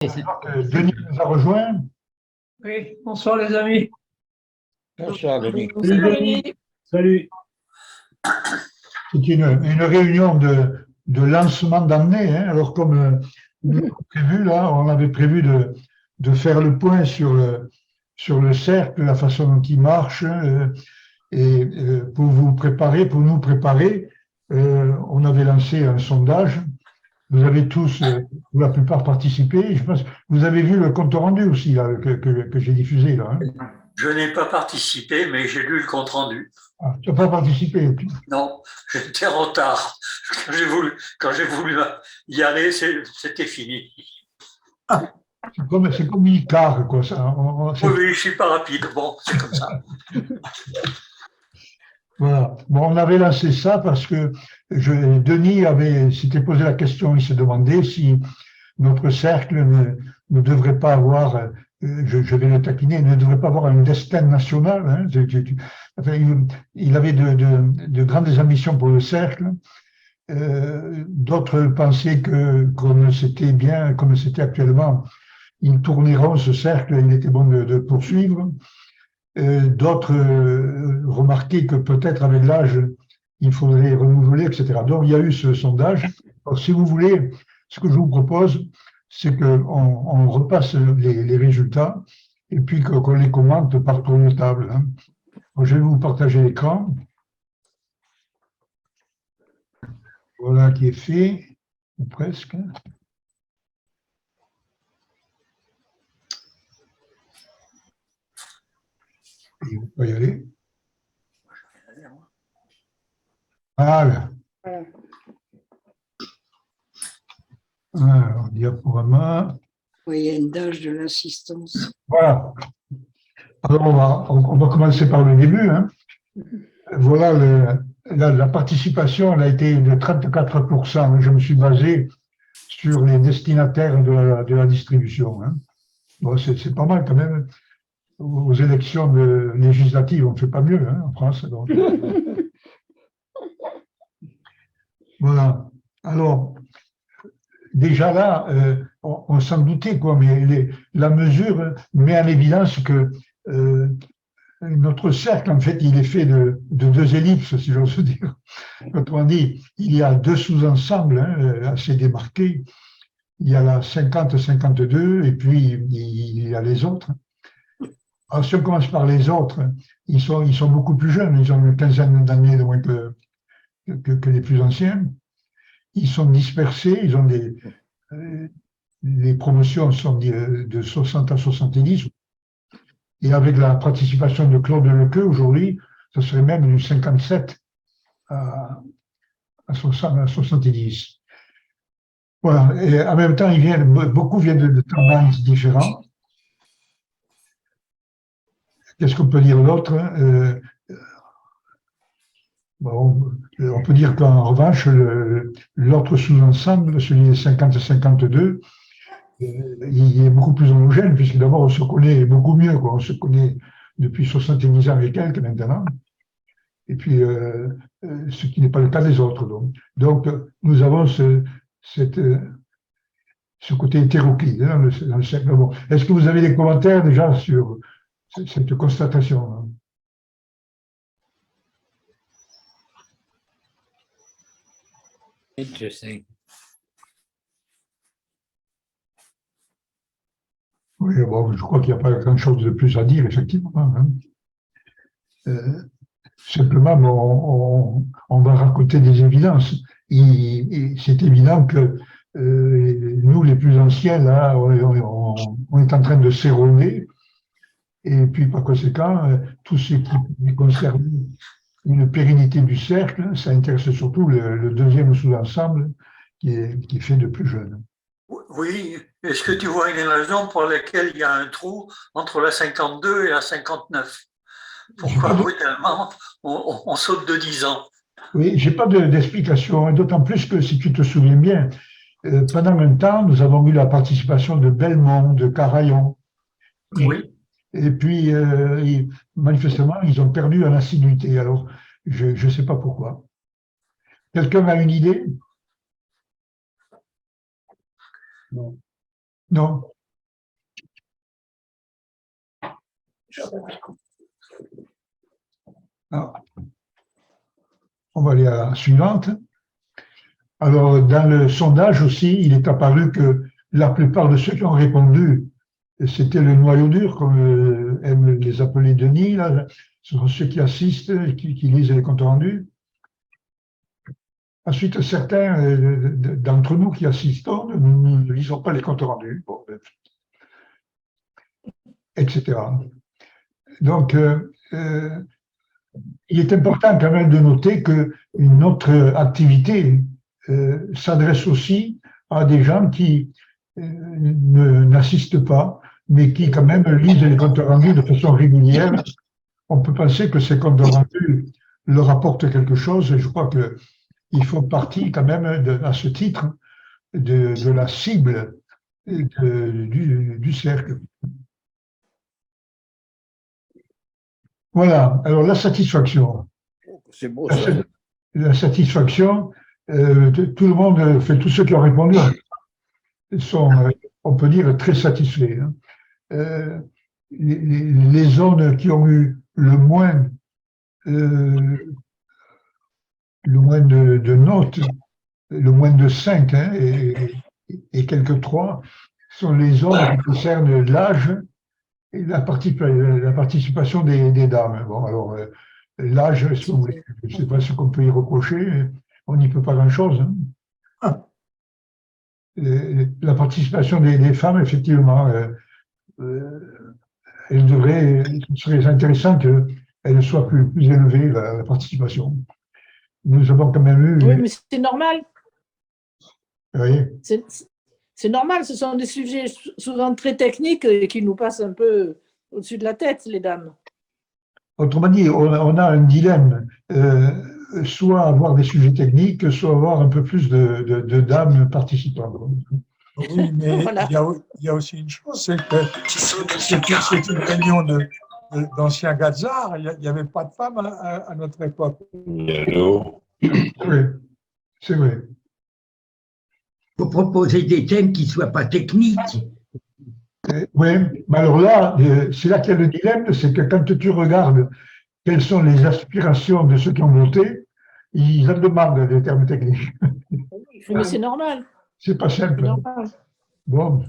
Denis nous a rejoint. Oui, bonsoir les amis. Bonsoir, Denis. Salut Denis. Salut. C'est une réunion de lancement d'année. Hein. Alors, comme nous l'avons prévu, là, on avait prévu de faire le point sur le cercle, la façon dont il marche, et pour nous préparer, on avait lancé un sondage. Vous avez tous, pour la plupart, participé. Je pense que vous avez vu le compte rendu aussi là, que j'ai diffusé. Là, hein. Je n'ai pas participé, mais j'ai lu le compte rendu. Ah, tu n'as pas participé? Non, j'étais en retard. Quand j'ai voulu y aller, c'était fini. Ah, c'est comme Icare, quoi. Ça. Oui, je ne suis pas rapide. Bon, c'est comme ça. Voilà. Bon, on avait lancé ça parce que Denis s'était posé la question, il se demandait si notre cercle ne devrait pas avoir, je vais le taquiner, ne devrait pas avoir un destin national. Hein. Enfin, il avait de grandes ambitions pour le cercle. D'autres pensaient que, comme c'était bien, comme c'était actuellement, ils tourneront ce cercle, il était bon de poursuivre. D'autres remarquaient que peut-être avec l'âge, il faudrait renouveler, etc. Donc, il y a eu ce sondage. Alors, si vous voulez, ce que je vous propose, c'est qu'on repasse les résultats et puis qu'on les commente par tour de table. Hein. Donc, je vais vous partager l'écran. Voilà qui est fait, ou presque. Et on peut y aller. Voilà. Alors, diaporama. Moyenne d'âge de l'assistance. Voilà. Alors, on va commencer par le début. Hein. Voilà, la participation elle a été de 34%. Je me suis basé sur les destinataires de la distribution. Hein. Bon, c'est pas mal quand même. Aux élections législatives, on ne fait pas mieux hein, en France. Donc. Voilà. Alors, déjà là, on s'en doutait, quoi, mais la mesure met en évidence que notre cercle, en fait, il est fait de deux ellipses, si j'ose dire. Autrement dit, il y a deux sous-ensembles hein, assez démarqués. Il y a la 50-52 et puis il y a les autres. Alors, si on commence par les autres, ils sont beaucoup plus jeunes, ils ont une quinzaine d'années de moins que les plus anciens. Ils sont dispersés, ils ont les promotions sont de 60 à 70. Et avec la participation de Claude Lequeux aujourd'hui, ce serait même du 57 à 70. Voilà. Et en même temps, beaucoup viennent de tendances différentes. Qu'est-ce qu'on peut dire d'autre bon, on peut dire qu'en revanche, l'autre sous-ensemble, celui des 50-52, il est beaucoup plus homogène, puisque d'abord, on se connaît beaucoup mieux, quoi. On se connaît depuis 70 ans et quelques maintenant, et puis ce qui n'est pas le cas des autres. Donc nous avons ce côté hétéroclite hein, dans le cercle. Bon. Est-ce que vous avez des commentaires déjà sur cette constatation hein? Interesting. Oui, bon, je crois qu'il n'y a pas grand-chose de plus à dire, effectivement. Hein. Simplement, on va raconter des évidences. Et c'est évident que nous, les plus anciens, là, on est en train de s'éroder. Et puis, par conséquent, tout ce qui concerne une pérennité du cercle, ça intéresse surtout le deuxième sous-ensemble qui est fait de plus jeunes. Oui, est-ce que tu vois une raison pour laquelle il y a un trou entre la 52 et la 59? Pourquoi brutalement on saute de 10 ans? Oui, je n'ai pas d'explication, d'autant plus que si tu te souviens bien, pendant un temps, nous avons eu la participation de Belmont, de Carayon. Oui. Et puis, manifestement, ils ont perdu en assiduité. Alors, je ne sais pas pourquoi. Quelqu'un a une idée? Non. Non. Alors, on va aller à la suivante. Alors, dans le sondage aussi, il est apparu que la plupart de ceux qui ont répondu, c'était le noyau dur, comme aime les appeler Denis, là. Ce sont ceux qui assistent, qui lisent les comptes rendus. Ensuite, certains d'entre nous qui assistons, nous ne lisons pas les comptes rendus, bon, etc. Donc, il est important quand même de noter que notre activité s'adresse aussi à des gens qui n'assistent pas, mais qui quand même lisent les comptes rendus de façon régulière. On peut penser que ces comptes rendus leur apportent quelque chose, et je crois qu'ils font partie quand même, à ce titre, de la cible du cercle. Voilà, alors la satisfaction. C'est beau ça. La satisfaction, tout le monde, tous ceux qui ont répondu sont, on peut dire, très satisfaits. Les zones qui ont eu le moins de notes, le moins de 5 et quelques 3, sont les zones qui concernent l'âge et la participation des dames. Bon, alors, l'âge, si vous voulez, je ne sais pas ce qu'on peut y reprocher, on n'y peut pas grand-chose. Hein. La participation des femmes, effectivement, ce serait intéressant qu'elle soit plus élevée, la participation. Nous avons quand même eu… Oui, mais c'est normal. Oui. C'est normal, ce sont des sujets souvent très techniques qui nous passent un peu au-dessus de la tête, les dames. Autrement dit, on a un dilemme, soit avoir des sujets techniques, soit avoir un peu plus de dames participantes. Oui, mais Voilà. il y a aussi une chose, c'est que c'est une réunion d'anciens Gazars, il n'y avait pas de femmes à notre époque. Oui, c'est vrai. Il faut proposer des thèmes qui ne soient pas techniques. Oui, mais alors là, c'est là qu'il y a le dilemme, c'est que quand tu regardes quelles sont les aspirations de ceux qui ont voté, ils en demandent des termes techniques. Mais c'est normal. C'est pas C'est simple. normal. Bon.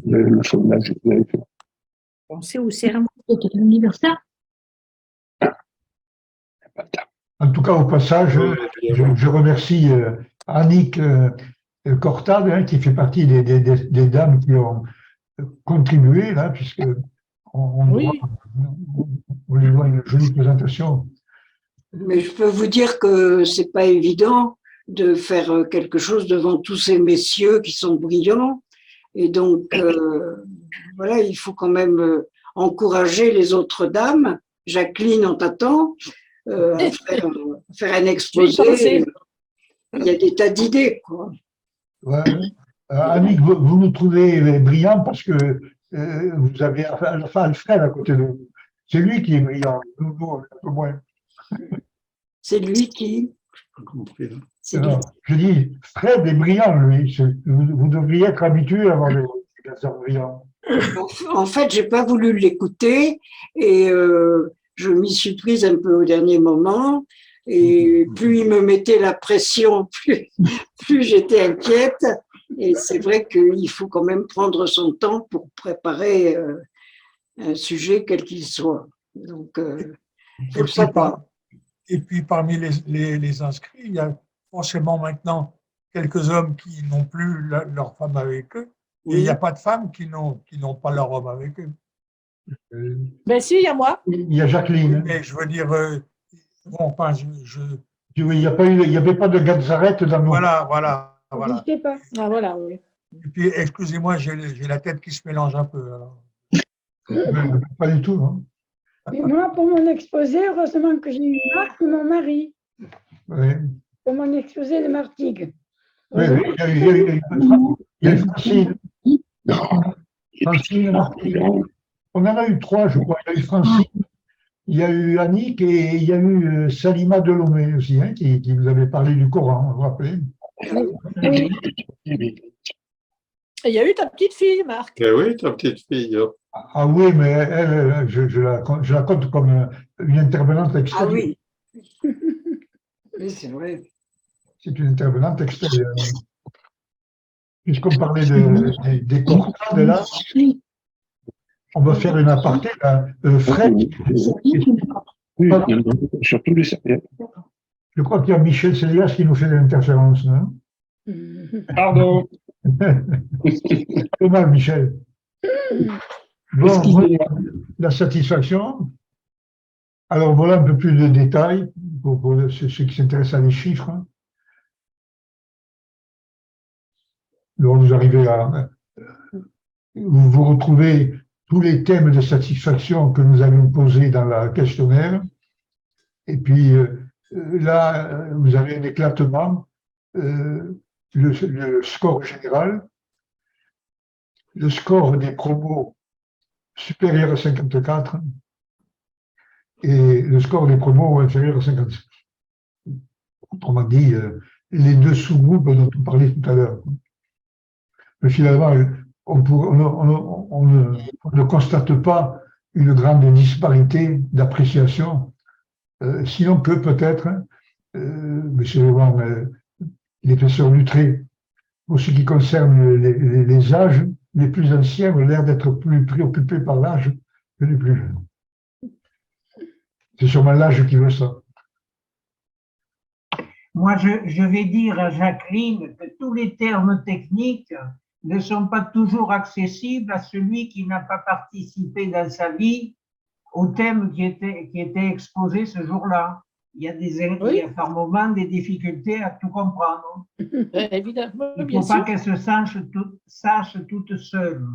On sait où c'est l'anniversaire. En tout cas, au passage, je remercie Annick Cortade, hein, qui fait partie des dames qui ont contribué, là, puisque on lui doit une jolie présentation. Mais je peux vous dire que c'est pas évident de faire quelque chose devant tous ces messieurs qui sont brillants. Et donc, voilà, il faut quand même encourager les autres dames. Jacqueline, on t'attend à faire un exposé. Il y a des tas d'idées, quoi. Ouais. Annick, vous nous trouvez brillants parce que vous avez Alfred à côté de vous. C'est lui qui est brillant, nous, un peu moins. C'est lui qui… Je dis, Fred est brillant, lui. Vous devriez être habitué à avoir des garçons brillants. En fait, j'ai pas voulu l'écouter et je m'y suis prise un peu au dernier moment. Et plus il me mettait la pression, plus j'étais inquiète. Et c'est vrai qu'il faut quand même prendre son temps pour préparer un sujet quel qu'il soit. Donc, il faut le savoir. Et puis, parmi les inscrits, il y a forcément maintenant quelques hommes qui n'ont plus leur femme avec eux. Et il n'y a pas de femmes qui n'ont pas leur homme avec eux. Ben si, il y a moi. Il y a Jacqueline. Mais je veux dire, bon, enfin, Il n'y avait pas de Gazaret dans nos… Voilà. Je sais pas. Ah voilà, oui. Et puis, excusez-moi, j'ai la tête qui se mélange un peu. Alors. Pas du tout. Hein. Mais moi, pour mon exposé, heureusement que j'ai eu Marc, mon mari, Oui. pour mon exposé de Martigues. Oui, il y a eu Francine. Francine, on en a eu 3, je crois. Il y a eu Francine, il y a eu Annick et il y a eu Salima Delomé aussi, hein, qui vous avait parlé du Coran, vous vous rappelez? Oui. Et il y a eu ta petite fille, Marc. Eh oui, ta petite fille. Ah oui, mais elle, je la compte comme une intervenante Ah extérieure. oui. Oui, c'est vrai. C'est une intervenante extérieure. Puisqu'on parlait des cortades, là, on va faire une aparté. Là. Fred, Surtout les serviettes. je crois qu'il y a Michel Célias qui nous fait de l'interférence. Non? Pardon. Pas mal, Michel. Bon, voilà, la satisfaction. Alors voilà un peu plus de détails pour ceux qui s'intéressent à les chiffres. Alors vous arrivez à... Vous retrouvez tous les thèmes de satisfaction que nous avions posés dans la questionnaire. Et puis là, vous avez un éclatement, le score général, le score des promos supérieur à 54 et le score des promos inférieur à 55. Autrement dit, les deux sous-groupes dont on parlait tout à l'heure. Mais finalement, on ne constate pas une grande disparité d'appréciation, sinon que peut-être, mais c'est vraiment l'épaisseur du trait, pour ce qui concerne les âges, les plus anciens ont l'air d'être plus préoccupés par l'âge que les plus jeunes. C'est sûrement l'âge qui veut ça. Moi, je vais dire à Jacqueline que tous les termes techniques ne sont pas toujours accessibles à celui qui n'a pas participé dans sa vie au thème qui était exposé ce jour-là. Il y a il y a par moments des difficultés à tout comprendre. Évidemment, Il ne bien faut pas sûr. qu'elle se sache toute seule.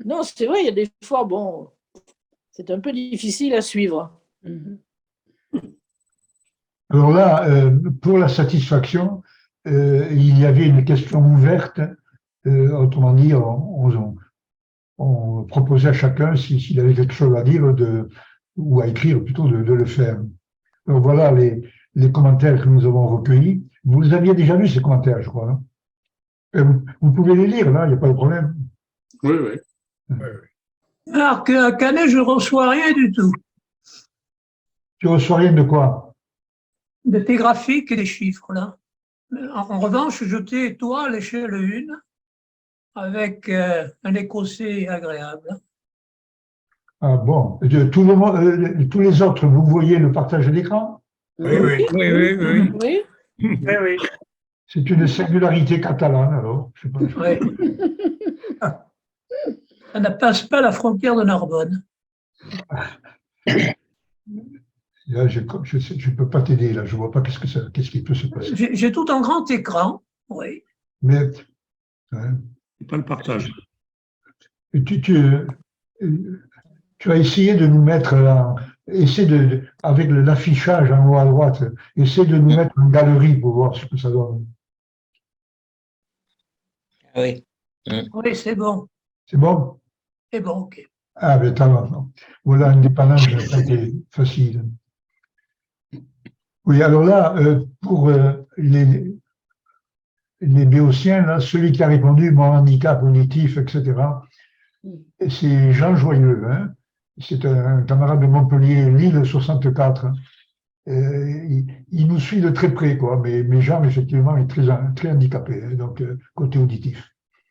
Non, c'est vrai, il y a des fois, bon, c'est un peu difficile à suivre. Alors là, pour la satisfaction, il y avait une question ouverte, autrement dit, on proposait à chacun, s'il avait quelque chose à dire, ou à écrire plutôt, de le faire. Alors voilà les commentaires que nous avons recueillis. Vous aviez déjà lu ces commentaires, je crois. Hein? Vous pouvez les lire, là, il n'y a pas de problème. Oui, oui. Alors qu'à Canet, je ne reçois rien du tout. Tu reçois rien de quoi? De tes graphiques et des chiffres, là. En revanche, je t'ai, toi, à l'échelle 1, avec un écossais agréable. Ah bon. Tous les autres, vous voyez le partage d'écran? Oui, oui. Oui. Oui, oui. C'est une singularité catalane, alors. Je sais pas. Oui. Ça ne passe pas la frontière de Narbonne. Là, je ne peux pas t'aider, là. Je ne vois pas qu'est-ce qui peut se passer. J'ai tout en grand écran, oui. Mais, hein, C'est pas le partage. tu as essayé de nous mettre, avec l'affichage en haut à droite, essaie de nous mettre en galerie pour voir ce que ça donne. Oui. Oui, c'est bon. C'est bon? C'est bon, ok. Ah, ben, voilà un dépannage qui a été facile. Oui, alors là, pour les béotiens, là, celui qui a répondu mon handicap auditif, etc., c'est Jean Joyeux. Hein. C'est un camarade de Montpellier, Lille 64. Il nous suit de très près, quoi. Mais Jean, effectivement, est très handicapé, hein, donc côté auditif.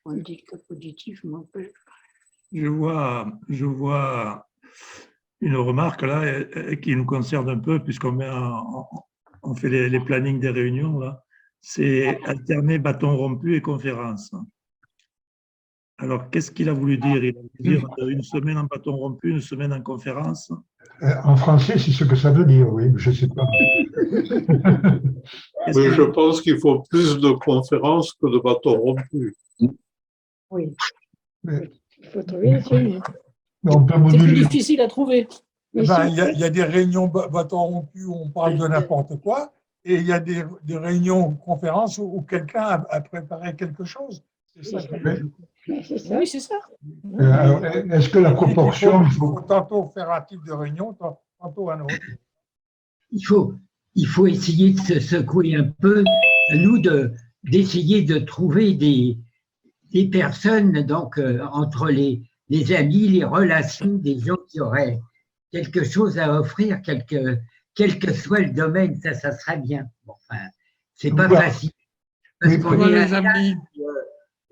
Handicap auditif, moi. Je vois une remarque là qui nous concerne un peu on fait les plannings des réunions là. C'est alterner bâton rompu et conférence. Alors, qu'est-ce qu'il a voulu dire? Il a voulu dire une semaine en bâton rompu, une semaine en conférence. En français, c'est ce que ça veut dire, oui, je ne sais pas. Mais je pense qu'il faut plus de conférences que de bâtons rompus. Oui. Mais, Il faut trouver les solutions. on peut C'est plus moduler. difficile à trouver. Mais Il si- y a des réunions bâtons rompus où on parle de n'importe quoi, et il y a des réunions conférences où quelqu'un a préparé quelque chose. C'est ça que c'est ça. Oui, c'est ça. Alors, est-ce que la proportion, il faut tantôt faire un type de réunion, tantôt un autre. Il faut essayer de se secouer un peu, nous, de d'essayer de trouver des personnes, donc entre les amis, les relations, des gens qui auraient quelque chose à offrir, quel que soit le domaine, ça serait bien. Bon, enfin, c'est pas facile. Parce qu'on Comment est les amis?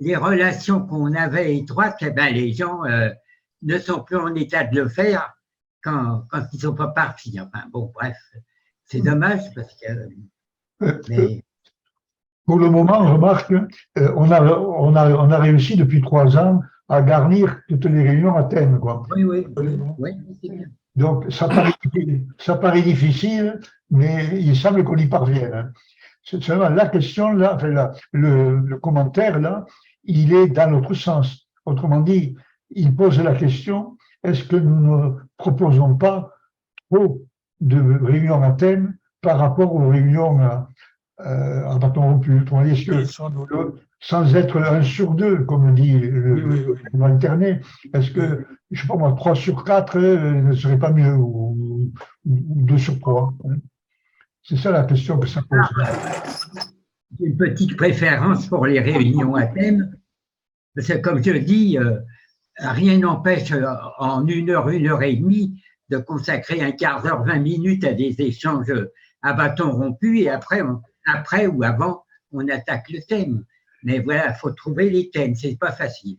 les relations qu'on avait étroites, eh ben, les gens ne sont plus en état de le faire quand ils ne sont pas partis. Enfin, bon, bref, c'est dommage parce que. Mais, Pour le moment, on remarque qu'on a réussi depuis 3 ans à garnir toutes les réunions à thème, quoi. oui, c'est bien. Donc, ça paraît difficile, mais il semble qu'on y parvienne, hein. C'est seulement la question, là, enfin, le commentaire, là, il est dans l'autre sens. Autrement dit, il pose la question, est-ce que nous ne proposons pas trop de réunions à thème par rapport aux réunions à bâton rompu? Autrement dit, est-ce que, sans être 1 sur 2, comme dit le Internet, est-ce que, je ne sais pas moi, 3 sur 4 ne serait pas mieux, ou 2 sur 3? C'est ça la question que ça pose. J'ai une petite préférence pour les réunions à thème, parce que comme je dis, rien n'empêche en 1 heure, 1 heure et demie de consacrer un quart d'heure, 20 minutes à des échanges à bâton rompu et après ou avant, on attaque le thème. Mais voilà, il faut trouver les thèmes, c'est pas facile.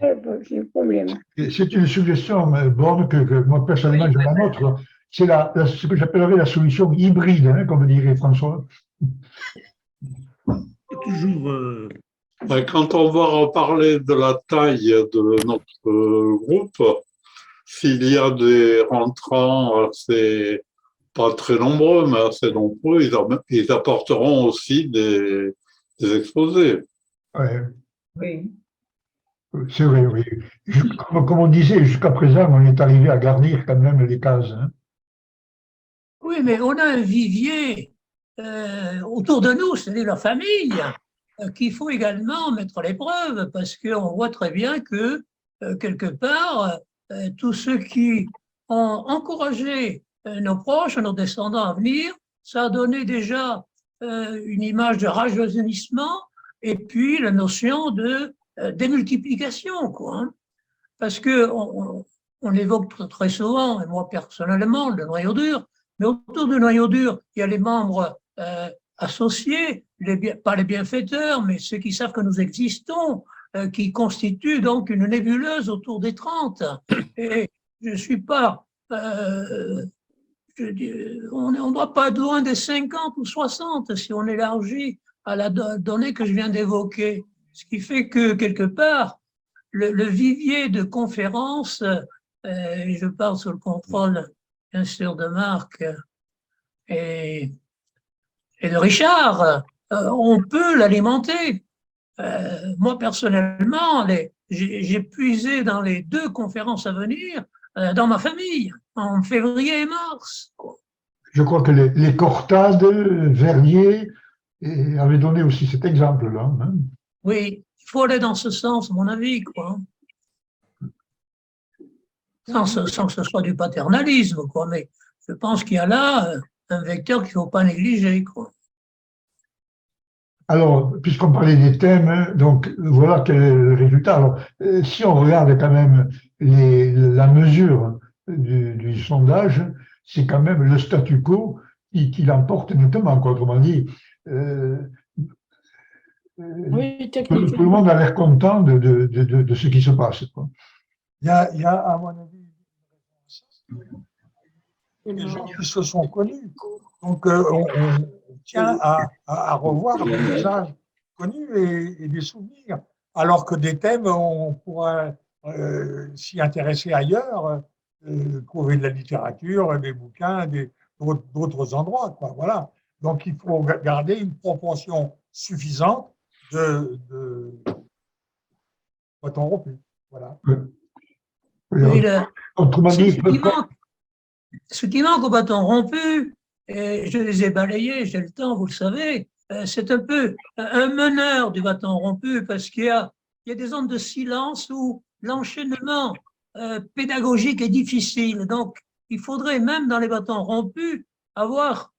C'est le problème. C'est une suggestion bonne que moi personnellement je la montre. C'est ce que j'appellerais la solution hybride, hein, comme dirait François. Toujours. Quand on va reparler de la taille de notre groupe, s'il y a des rentrants assez, pas très nombreux, mais assez nombreux, ils apporteront aussi des exposés. Ouais. Oui. C'est vrai, oui. Comme on disait, jusqu'à présent, on est arrivé à garnir quand même les cases, hein. Oui, mais on a un vivier autour de nous, c'est-à-dire la famille, qu'il faut également mettre à l'épreuve, parce qu'on voit très bien que, quelque part, tous ceux qui ont encouragé nos proches, nos descendants à venir, ça a donné déjà une image de rajeunissement et puis la notion de démultiplication, quoi, hein. Parce que on évoque très souvent, et moi personnellement, le noyau dur, mais autour du noyau dur, il y a les membres associés, pas les bienfaiteurs, mais ceux qui savent que nous existons, qui constituent donc une nébuleuse autour des 30. Et je ne suis pas, on ne doit pas être loin des 50 ou 60 si on élargit à la donnée que je viens d'évoquer. Ce qui fait que, quelque part, le vivier de conférences, je parle sous le contrôle, bien sûr, de Marc et de Richard, on peut l'alimenter. Moi, personnellement, j'ai puisé dans les 2 conférences à venir dans ma famille, en février et mars. Je crois que les Cortades, Vernier avaient donné aussi cet exemple-là, hein. Oui, il faut aller dans ce sens, à mon avis, quoi. Sans que ce soit du paternalisme, quoi, mais je pense qu'il y a là un vecteur qu'il ne faut pas négliger, quoi. Alors, puisqu'on parlait des thèmes, hein, donc voilà quel est le résultat. Alors, si on regarde quand même la mesure du sondage, c'est quand même le statu quo qui l'emporte nettement, quoi. Autrement dit, Oui, tout le monde a l'air content de ce qui se passe, quoi. Il y a, à mon avis, des gens qui se sont connus. Donc, on tient à revoir des visages connus et des souvenirs. Alors que des thèmes, on pourra s'y intéresser ailleurs, trouver de la littérature, des bouquins, d'autres endroits, quoi. Voilà. Donc, il faut garder une proportion suffisante de bâtons rompus. Voilà. Oui, Autrement dit, ce qui manque au bâton rompu, et je les ai balayés, j'ai le temps, vous le savez, c'est un peu un meneur du bâton rompu parce qu'il y a des zones de silence où l'enchaînement pédagogique est difficile. Donc, il faudrait même dans les bâtons rompus avoir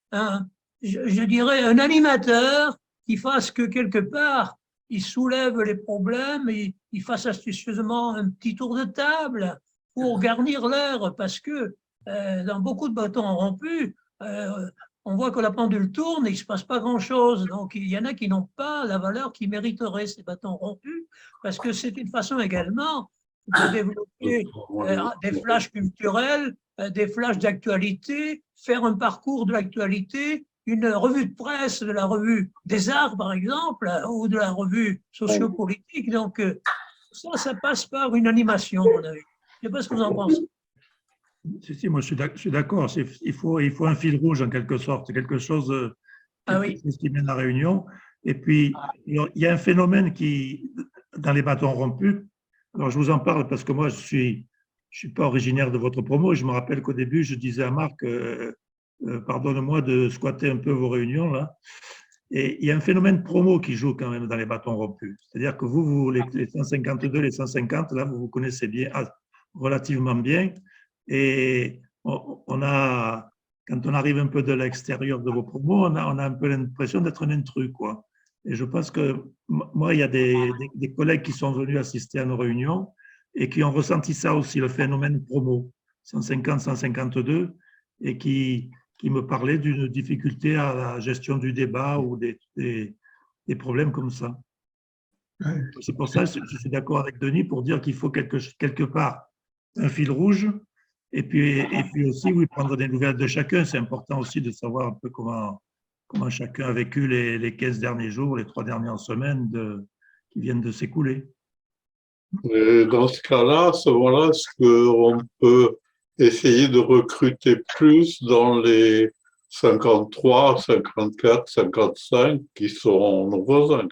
je dirais un animateur qui fasse que quelque part ils soulèvent les problèmes, ils fassent astucieusement un petit tour de table pour garnir l'heure, parce que dans beaucoup de bâtons rompus, on voit que la pendule tourne et il ne se passe pas grand-chose. Donc, il y en a qui n'ont pas la valeur qu'ils mériteraient, ces bâtons rompus, parce que c'est une façon également de développer des flashs culturels, des flashs d'actualité, faire un parcours de l'actualité, une revue de presse de la revue des arts, par exemple, ou de la revue sociopolitique. Donc, ça passe par une animation, à mon avis. Je ne sais pas ce que vous en pensez. Si, moi je suis d'accord. Il faut un fil rouge en quelque sorte, c'est quelque chose qui mène la réunion. Et puis, il y a un phénomène dans les bâtons rompus. Alors, je vous en parle parce que moi, je suis pas originaire de votre promo. Je me rappelle qu'au début, je disais à Marc, pardonne-moi de squatter un peu vos réunions là. Et il y a un phénomène promo qui joue quand même dans les bâtons rompus. C'est-à-dire que vous les 152, les 150, là, vous vous connaissez bien, relativement bien. Et quand on arrive un peu de l'extérieur de vos promos, on a un peu l'impression d'être un intrus, quoi. Et je pense que moi, il y a des collègues qui sont venus assister à nos réunions et qui ont ressenti ça aussi, le phénomène promo, 150, 152, et qui me parlaient d'une difficulté à la gestion du débat ou des problèmes comme ça. C'est pour ça que je suis d'accord avec Denis pour dire qu'il faut quelque part un fil rouge. Et puis aussi, oui, prendre des nouvelles de chacun. C'est important aussi de savoir un peu comment chacun a vécu les 15 derniers jours, les 3 dernières semaines qui viennent de s'écouler. Et dans ce cas-là, voilà, est-ce qu'on peut essayer de recruter plus dans les 53, 54, 55 qui sont nos voisins.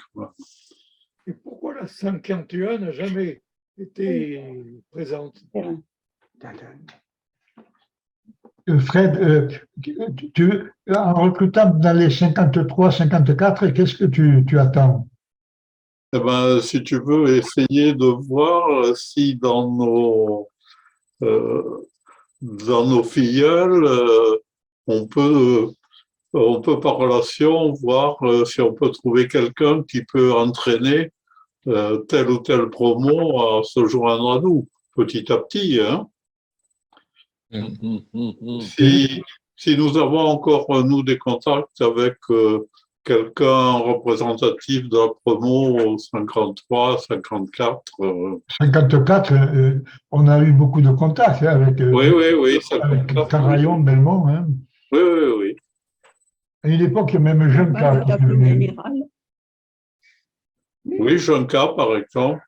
Et pourquoi la 51 n'a jamais été présente? Fred, en recrutant dans les 53, 54, qu'est-ce que tu attends? Eh ben, si tu veux essayer de voir si dans nos filleuls, on peut par relation voir si on peut trouver quelqu'un qui peut entraîner tel ou tel promo à se joindre à nous, petit à petit, hein. Si nous avons encore, nous, des contacts avec quelqu'un représentatif de la promo 53, 54. 54, on a eu beaucoup de contacts avec Carayon, Belmont. Hein. Oui. À une époque, il y a même Junca qui est venu. Oui, Junca, par exemple.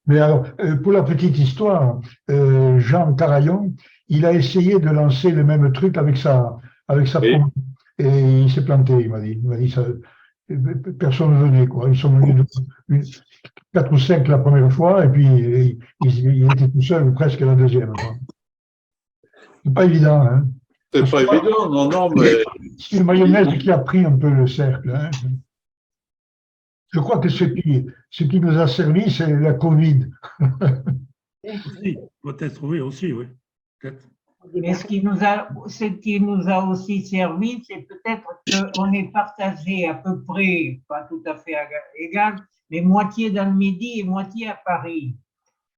Mais alors, pour la petite histoire, Jean Carayon, il a essayé de lancer le même truc avec sa promo. Et il s'est planté, il m'a dit ça, personne ne venait, quoi. Ils sont venus 4 ou 5 la première fois, et puis il était tout seul presque la deuxième. C'est pas évident, hein. C'est pas évident, non, mais… C'est une marionnette qui a pris un peu le cercle, hein. Je crois que ce qui nous a servi, c'est la Covid. Peut-être, oui, aussi, oui. Mais ce qui nous a aussi servi, c'est peut-être qu'on est partagé à peu près, pas tout à fait égal, mais moitié dans le Midi et moitié à Paris.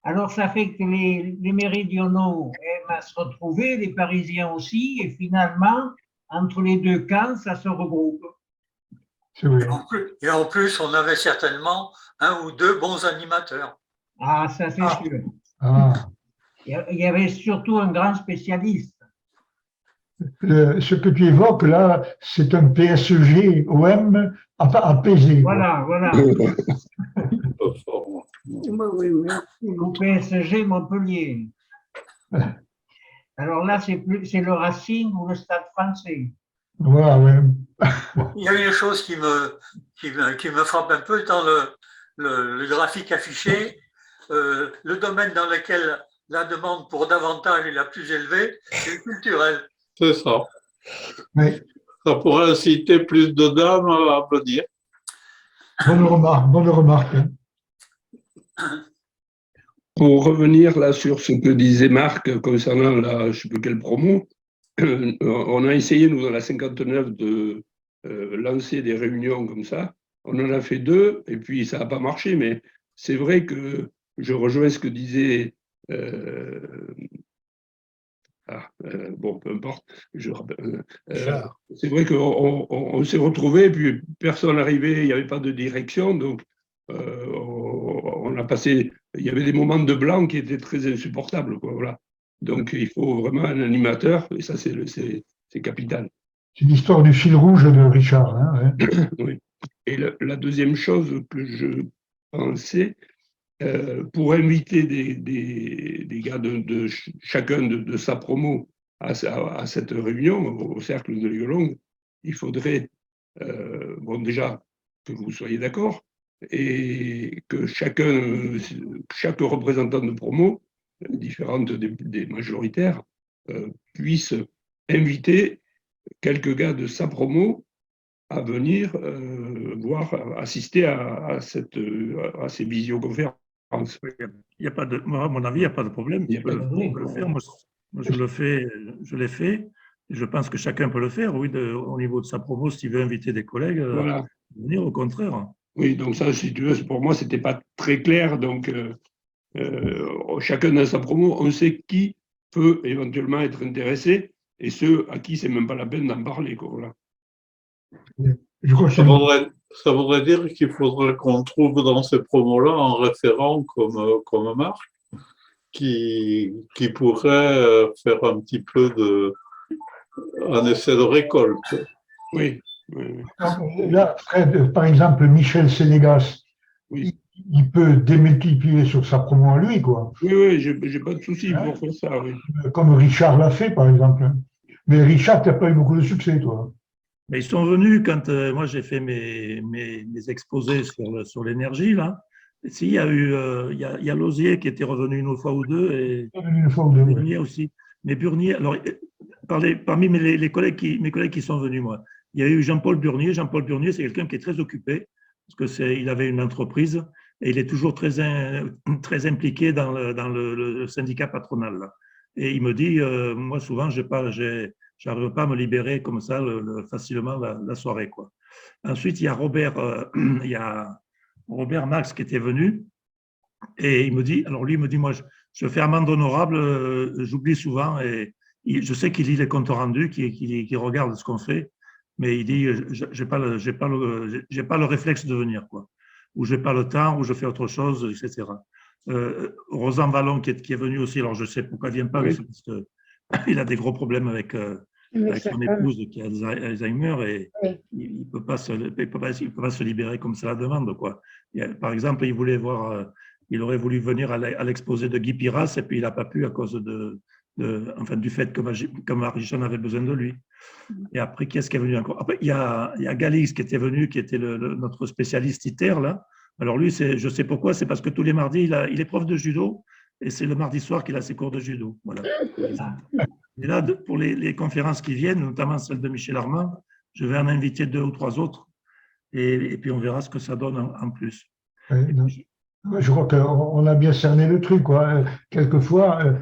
Alors, ça fait que les méridionaux aiment à se retrouver, les Parisiens aussi, et finalement, entre les deux camps, ça se regroupe. Et en plus, on avait certainement 1 ou 2 bons animateurs. Ah, ça c'est sûr. Ah. Il y avait surtout un grand spécialiste. Ce que tu évoques là, c'est un PSG-OM apaisé. Voilà. Au PSG Montpellier. Alors là, c'est le Racing ou le Stade Français. Voilà, oui. Il y a une chose qui me frappe un peu dans le graphique affiché, le domaine dans lequel la demande pour davantage est la plus élevée, c'est le culturel. C'est ça. Oui. Ça pourrait inciter plus de dames à applaudir. Bonne remarque. Pour revenir là sur ce que disait Marc concernant je ne sais plus quelle promo, on a essayé, nous, dans la 59, de lancer des réunions comme ça, on en a fait 2 et puis ça n'a pas marché. Mais c'est vrai que je rejoins ce que disait. Bon, peu importe. C'est vrai qu'on s'est retrouvés, puis personne n'arrivait, il n'y avait pas de direction, donc on a passé. Il y avait des moments de blanc qui étaient très insupportables, quoi, voilà. Donc il faut vraiment un animateur, et ça c'est capital. C'est l'histoire du fil rouge de Richard. Hein, ouais. Oui. Et la deuxième chose que je pensais, pour inviter des gars de chacun de sa promo à cette réunion, au cercle de Léolong, il faudrait, bon, déjà, que vous soyez d'accord, et que chaque représentant de promo, différente des majoritaires, puisse inviter quelques gars de sa promo à venir assister à ces visioconférences. Il y a pas de, moi, à mon avis, il n'y a pas de problème. On peut le faire. Moi, je l'ai fait. Et je pense que chacun peut le faire, oui, au niveau de sa promo, s'il veut inviter des collègues, Voilà. venir au contraire. Oui, donc ça, si tu veux, pour moi, ce n'était pas très clair. Donc, chacun dans sa promo, on sait qui peut éventuellement être intéressé et ceux à qui c'est même pas la peine d'en parler, quoi, voilà. Ça voudrait dire qu'il faudrait qu'on trouve dans ces promos-là un référent comme Marc qui pourrait faire un petit peu un essai de récolte. Oui. Là, Fred, par exemple, Michel Sénégas, oui. Il peut démultiplier sur sa promo à lui, quoi. Oui, j'ai pas de souci pour faire ça, oui. Comme Richard l'a fait, par exemple. Mais Richard, tu n'as pas eu beaucoup de succès, toi. Mais ils sont venus quand moi j'ai fait mes exposés sur l'énergie, là. Il y a eu il y a Lausier qui était revenu une fois ou deux et Burnier aussi. Mais Burnier, alors parmi mes collègues qui sont venus, moi, il y a eu Jean-Paul Burnier. Jean-Paul Burnier, c'est quelqu'un qui est très occupé parce que il avait une entreprise et il est toujours très impliqué dans le syndicat patronal, là. Et il me dit, moi souvent, j'arrive pas à me libérer comme ça facilement la soirée, quoi. Ensuite, il y a Robert Max qui était venu et il me dit, alors lui il me dit, moi je fais amende honorable, j'oublie souvent et je sais qu'il lit les comptes rendus, qu'il regarde ce qu'on fait, mais il dit, j'ai pas le réflexe de venir, quoi. Ou j'ai pas le temps, ou je fais autre chose, etc. Rosan Vallon qui est venu aussi, alors je sais pourquoi il vient pas, oui. Parce qu'il a des gros problèmes avec son épouse qui a Alzheimer et oui. il peut pas se libérer comme ça la demande, quoi. Par exemple, il aurait voulu venir à l'exposé de Guy Piras et puis il n'a pas pu à cause du fait que Marie-Jeanne avait besoin de lui. Et après, qui est-ce qui est venu encore? Après, il y a Galix qui était venu, qui était notre spécialiste ITER, là. Alors lui, je sais pourquoi, c'est parce que tous les mardis, il est prof de judo et c'est le mardi soir qu'il a ses cours de judo. Voilà. Et là, pour les conférences qui viennent, notamment celle de Michel Armand, je vais en inviter 2 ou 3 autres et puis on verra ce que ça donne en plus. Je crois qu'on a bien cerné le truc, quoi. Quelquefois,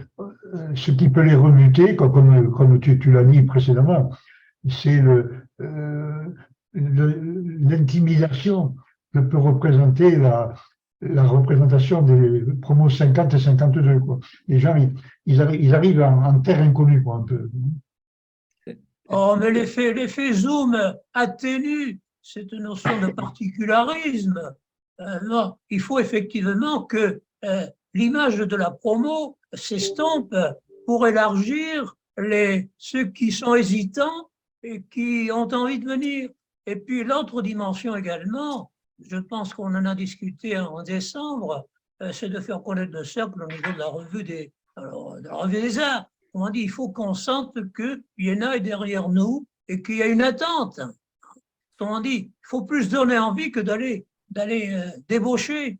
ce qui peut les rebuter, comme tu l'as dit précédemment, c'est l'intimidation que peut représenter la représentation des promos 50 et 52, quoi. Les gens, ils arrivent en terre inconnue, quoi, un peu. Oh, mais l'effet Zoom atténue cette notion de particularisme. Non, il faut effectivement que l'image de la promo s'estompe pour élargir ceux qui sont hésitants et qui ont envie de venir. Et puis l'autre dimension également, je pense qu'on en a discuté en décembre, c'est de faire connaître le cercle au niveau de la revue des arts. On dit il faut qu'on sente que Iéna est derrière nous et qu'il y a une attente. On dit il faut plus donner envie que d'aller débaucher.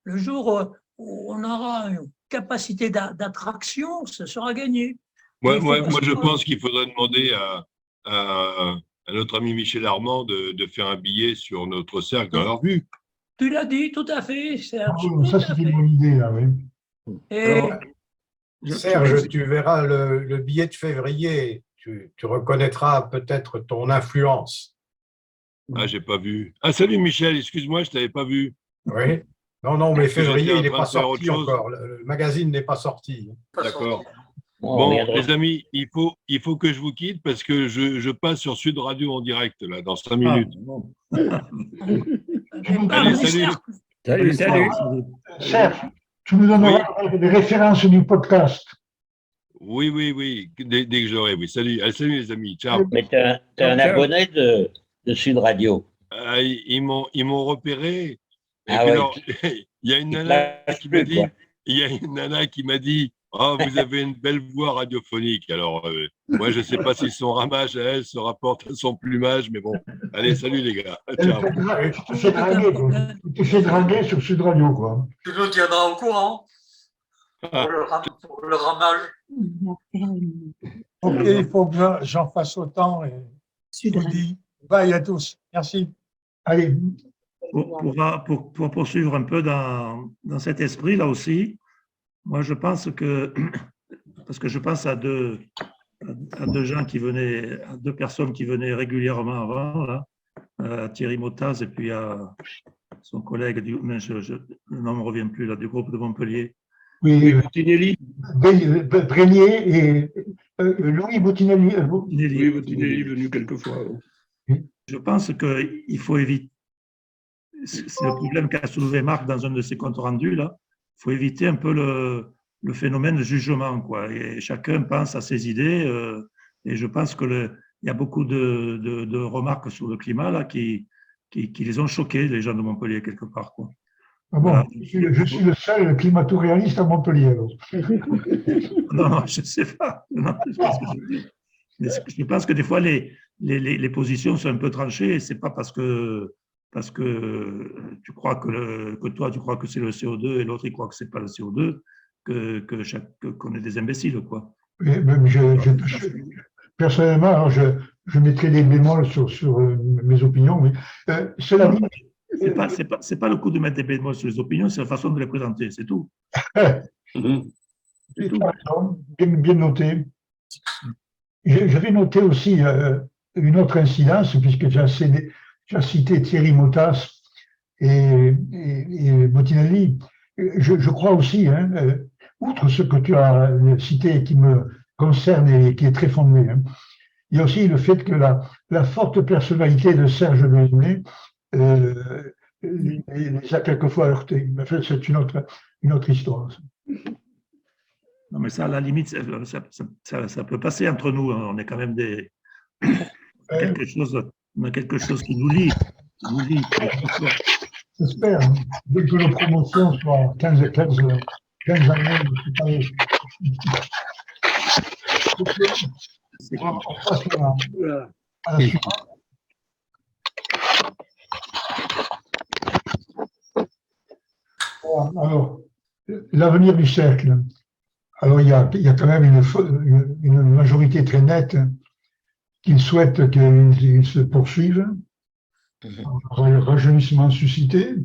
Le jour où on aura une capacité d'attraction, ce sera gagné. Moi, je pense qu'il faudrait demander à notre ami Michel Armand de faire un billet sur notre cercle dans la revue. Tu l'as dit, tout à fait, Serge. Ça, c'est une bonne idée, là, oui. Et... Serge, tu verras le billet de février, tu reconnaîtras peut-être ton influence. Ah, j'ai pas vu. Ah, salut Michel, excuse-moi, je t'avais pas vu. Oui. Non, non, mais Parce que février, j'étais en il n'est train pas de faire sorti autre chose. encore. Le magazine n'est pas sorti. D'accord. On Bon, reviendra. les amis, il faut que je vous quitte parce que je passe sur Sud Radio en direct, là, dans 5 Ah, minutes. bon. Allez, salut. Salut. Serge, tu nous donneras des références du podcast. Oui, oui, oui, dès que j'aurai, oui. Salut. Allez, salut les amis, ciao. Mais tu es un abonné de Sud Radio. Ah, ils m'ont repéré. Et Ah puis ouais, alors, il y a une ils te nana lâchent qui m'a plus, dit, quoi. il y a une nana qui m'a dit, oh, vous avez une belle voix radiophonique. Alors, moi, je ne sais pas si son ramage à elle se rapporte à son plumage, mais bon. Allez, salut les gars. Ciao. Tu te fais draguer, quoi. Tu te fais draguer sur Sud Radio, quoi. Tu nous tiendras au courant Ah. pour le ramage. Ok, il faut que j'en fasse autant. Et je vous dis bye à tous. Merci. Allez. Pour poursuivre un peu dans cet esprit-là aussi, moi je pense que, parce que je pense à deux gens qui venaient, à deux personnes qui venaient régulièrement avant, là, à Thierry Motaz et puis à son collègue, mais le nom ne me revient plus, là, du groupe de Montpellier. Oui, Bottinelli. Brénier et Louis Bottinelli. Oui, Bottinelli est venu quelques fois. Je pense qu'il faut éviter, c'est le problème qu'a soulevé Marc dans un de ses comptes rendus, là, il faut éviter un peu le phénomène de jugement, quoi. Et chacun pense à ses idées, et je pense qu'il y a beaucoup de remarques sur le climat là, qui les ont choqués, les gens de Montpellier, quelque part, quoi. Ah bon, Voilà. je suis le seul climato-réaliste à Montpellier. Alors. Non, je ne sais pas. Non, je sais pas ce que je veux dire. Mais je pense que des fois, les positions sont un peu tranchées, et ce n'est pas parce que tu crois que toi, tu crois que c'est le CO2 et l'autre, il croit que ce n'est pas le CO2, qu'on est des imbéciles, quoi. Oui, même personnellement, alors je mettrai des bémols sur mes opinions, mais cela dit… C'est pas le coup de mettre des bémols sur les opinions, c'est la façon de les présenter, c'est tout. C'est tout. Bien noté. J'avais noté aussi une autre incidence, puisque tu as cité Thierry Motas et Bottinelli. Je crois aussi, outre ce que tu as cité qui me concerne et qui est très fondé, il y a aussi le fait que la forte personnalité de Serge Brénier les a quelquefois heurtés. Mais c'est une autre histoire. Non, mais ça, à la limite, ça peut passer entre nous. On est quand même on a quelque chose qui nous lie. J'espère. Dès que nos promotions soient 15 années, on passe à la suivante. Alors, l'avenir du cercle. Alors, il y a quand même une majorité très nette qui souhaite qu'il se poursuive. Un rajeunissement suscité.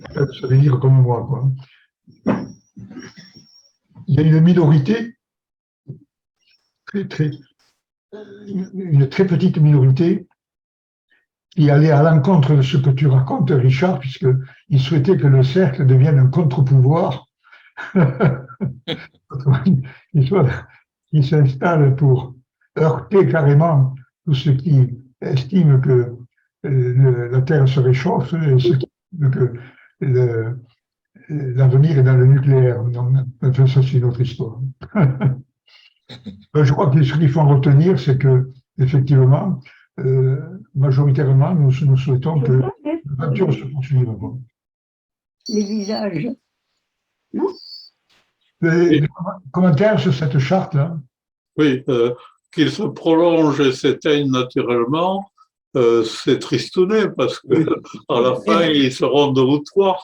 Ça veut dire comme moi, quoi. Il y a une minorité, une très petite minorité, qui allait à l'encontre de ce que tu racontes, Richard, puisqu'il souhaitait que le cercle devienne un contre-pouvoir, qui s'installe pour heurter carrément tous ceux qui estiment que la Terre se réchauffe et ceux qui estiment que l'avenir est dans le nucléaire. Enfin, ça, c'est une autre histoire. Je crois que ce qu'il faut retenir, c'est que, effectivement, majoritairement, nous souhaitons que l'aventure se poursuive. Les visages. Non? Des commentaires sur cette charte-là? Oui, qu'il se prolonge et s'éteigne naturellement, c'est tristouné parce qu'à la fin, ils seront 2 ou 3.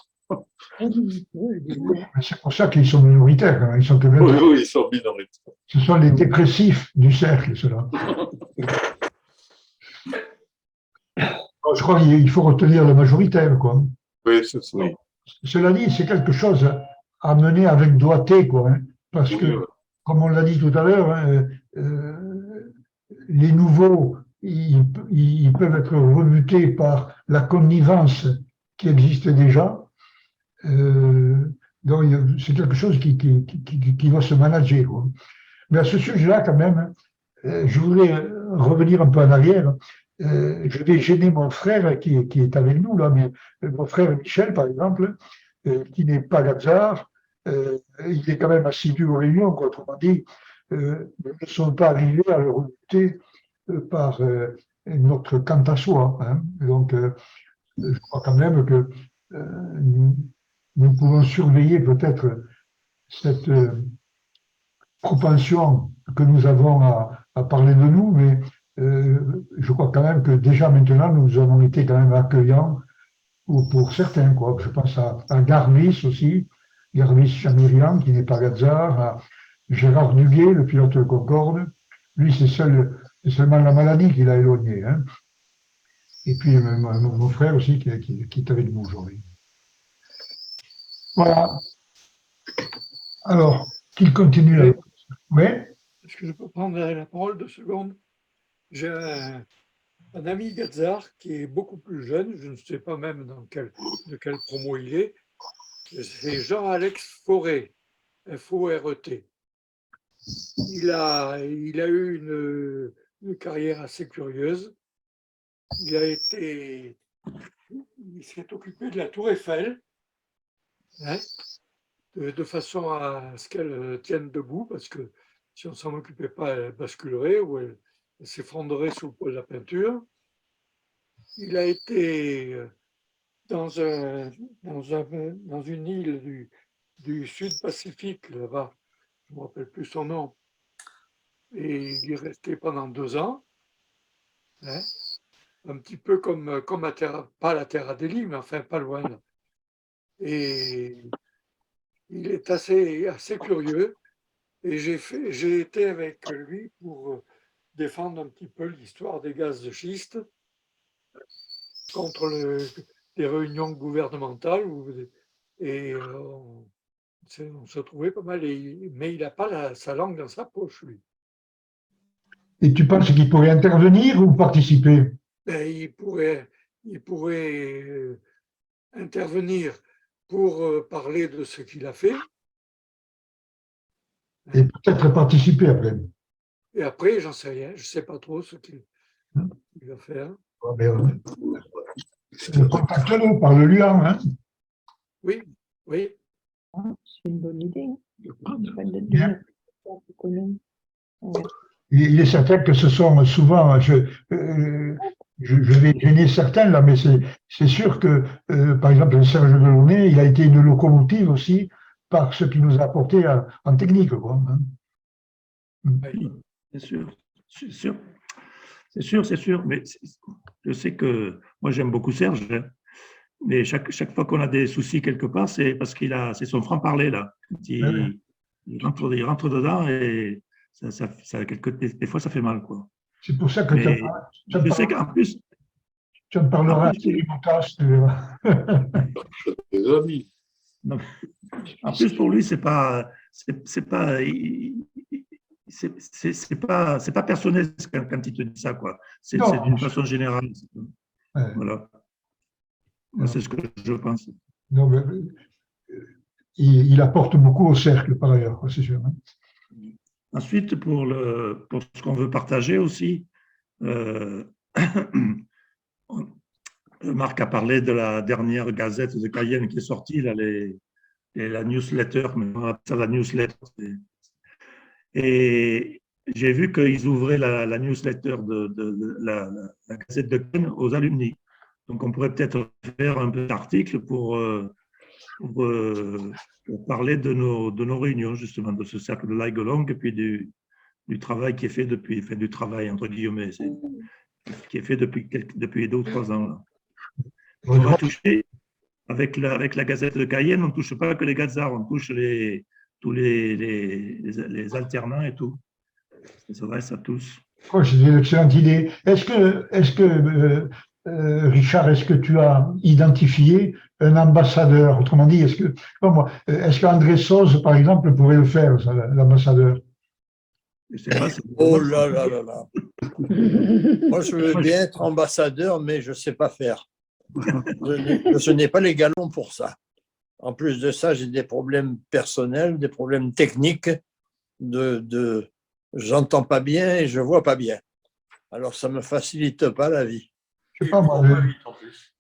C'est pour ça qu'ils sont minoritaires. Hein. Ils sont oui, ils sont minoritaires. Ce sont les dépressifs du cercle, ceux-là. Je crois qu'il faut retenir le majoritaire, quoi. Oui, c'est ça. Cela dit, c'est quelque chose à mener avec doigté, quoi. Parce que, comme on l'a dit tout à l'heure, les nouveaux, ils peuvent être rebutés par la connivence qui existe déjà. Donc, c'est quelque chose qui va se manager, quoi. Mais à ce sujet-là, quand même, je voudrais revenir un peu en arrière. Je vais gêner mon frère qui est avec nous, là, mais mon frère Michel, par exemple, qui n'est pas Gazar, il est quand même assidu aux réunions, quoi. Autrement dit, ne sont pas arrivés à le rebuter par notre quant à soi, hein. Donc, je crois quand même que nous pouvons surveiller peut-être cette propension que nous avons à parler de nous, mais je crois quand même que déjà maintenant, nous avons été quand même accueillants pour certains, quoi. Je pense à Garvis aussi, Garvis Chamirian, qui n'est pas Gazar, à Gérard Duguay, le pilote de Concorde. Lui, c'est seulement la maladie qui l'a éloigné, hein. Et puis mon frère aussi qui est avec nous aujourd'hui. Voilà. Alors, qu'il continue. Oui. Est-ce que je peux prendre la parole 2 secondes? J'ai un ami Gazar qui est beaucoup plus jeune, je ne sais pas même de quelle promo il est. C'est Jean-Alex Forêt, F-O-R-E-T. Il a eu une carrière assez curieuse. Il s'est occupé de la Tour Eiffel, hein, de façon à ce qu'elle tienne debout, parce que si on ne s'en occupait pas, elle basculerait ou elle s'effondrerait sous le poids de la peinture. Il a été dans une île du Sud-Pacifique, là-bas, je ne me rappelle plus son nom, et il y est resté pendant 2 ans, hein, un petit peu comme à Terre, pas la Terre Adélie, mais enfin pas loin. Là. Et il est assez curieux, et j'ai été avec lui pour défendre un petit peu l'histoire des gaz de schiste contre les réunions gouvernementales, et on se trouvait pas mal, mais il n'a pas sa langue dans sa poche, lui. Et tu penses qu'il pourrait intervenir ou participer? Ben, il pourrait intervenir pour parler de ce qu'il a fait. Et peut-être participer après. Et après, j'en sais rien, je ne sais pas trop ce qu'il va faire. Contacte-le, parle-lui, hein. Oui, oui. C'est une bonne idée. Bien. Il est certain que ce sont souvent, je vais gêner certains là, mais c'est sûr que, par exemple, Serge Delaunay, il a été une locomotive aussi par ce qu'il nous a apporté en technique, quoi, hein. C'est sûr, c'est sûr. C'est sûr, mais je sais que moi j'aime beaucoup Serge, hein, mais chaque fois qu'on a des soucis quelque part, c'est parce c'est son franc-parler là. Il rentre dedans et des fois ça fait mal, quoi. C'est pour ça que je sais qu'en plus tu en parleras sur les montages. Des amis. Non, en plus pour lui c'est pas personnel quand il te dit ça, quoi. C'est d'une façon générale. Ouais. Voilà. C'est ce que je pense. Non, mais, il apporte beaucoup au cercle, par ailleurs, c'est sûr. Hein. Ensuite, pour ce qu'on veut partager aussi, Marc a parlé de la dernière gazette de Cayenne qui est sortie, là, la newsletter, mais on appelle ça la newsletter. Et j'ai vu qu'ils ouvraient la newsletter de la gazette de Cayenne aux alumni. Donc, on pourrait peut-être faire un petit article pour parler de nos réunions, justement, de ce cercle de l'Aigelong et puis du travail qui est fait depuis, du travail, entre guillemets, qui est fait depuis 2 ou 3 ans. Là. On va toucher, avec la gazette de Cayenne, on ne touche pas que les gazards, on touche tous les alternants et tout. Ça s'adresse à tous. Oh, c'est une excellente idée. Est-ce que Richard, est-ce que tu as identifié un ambassadeur? Autrement dit, est-ce qu'André Sauze, par exemple, pourrait le faire, l'ambassadeur? Je sais pas si- Oh là là là là. Moi, je veux bien être ambassadeur, mais je ne sais pas faire. Je n'ai pas les galons pour ça. En plus de ça, j'ai des problèmes personnels, des problèmes techniques. J'entends pas bien et je vois pas bien. Alors, ça me facilite pas la vie. Je sais pas, moi,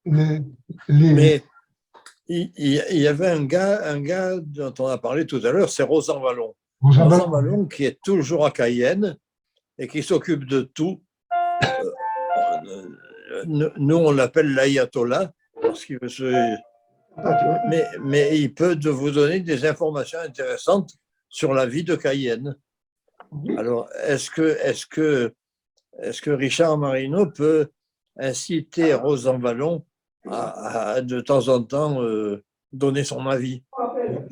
les- Mais il y avait un gars dont on a parlé tout à l'heure, c'est Rosan Vallon. Rosan Vallon qui est toujours à Cayenne et qui s'occupe de tout. Nous, on l'appelle l'ayatollah parce qu'il mais il peut vous donner des informations intéressantes sur la vie de Cayenne. Alors, est-ce que Richard Marino peut inciter Rosan Vallon à de temps en temps donner son avis?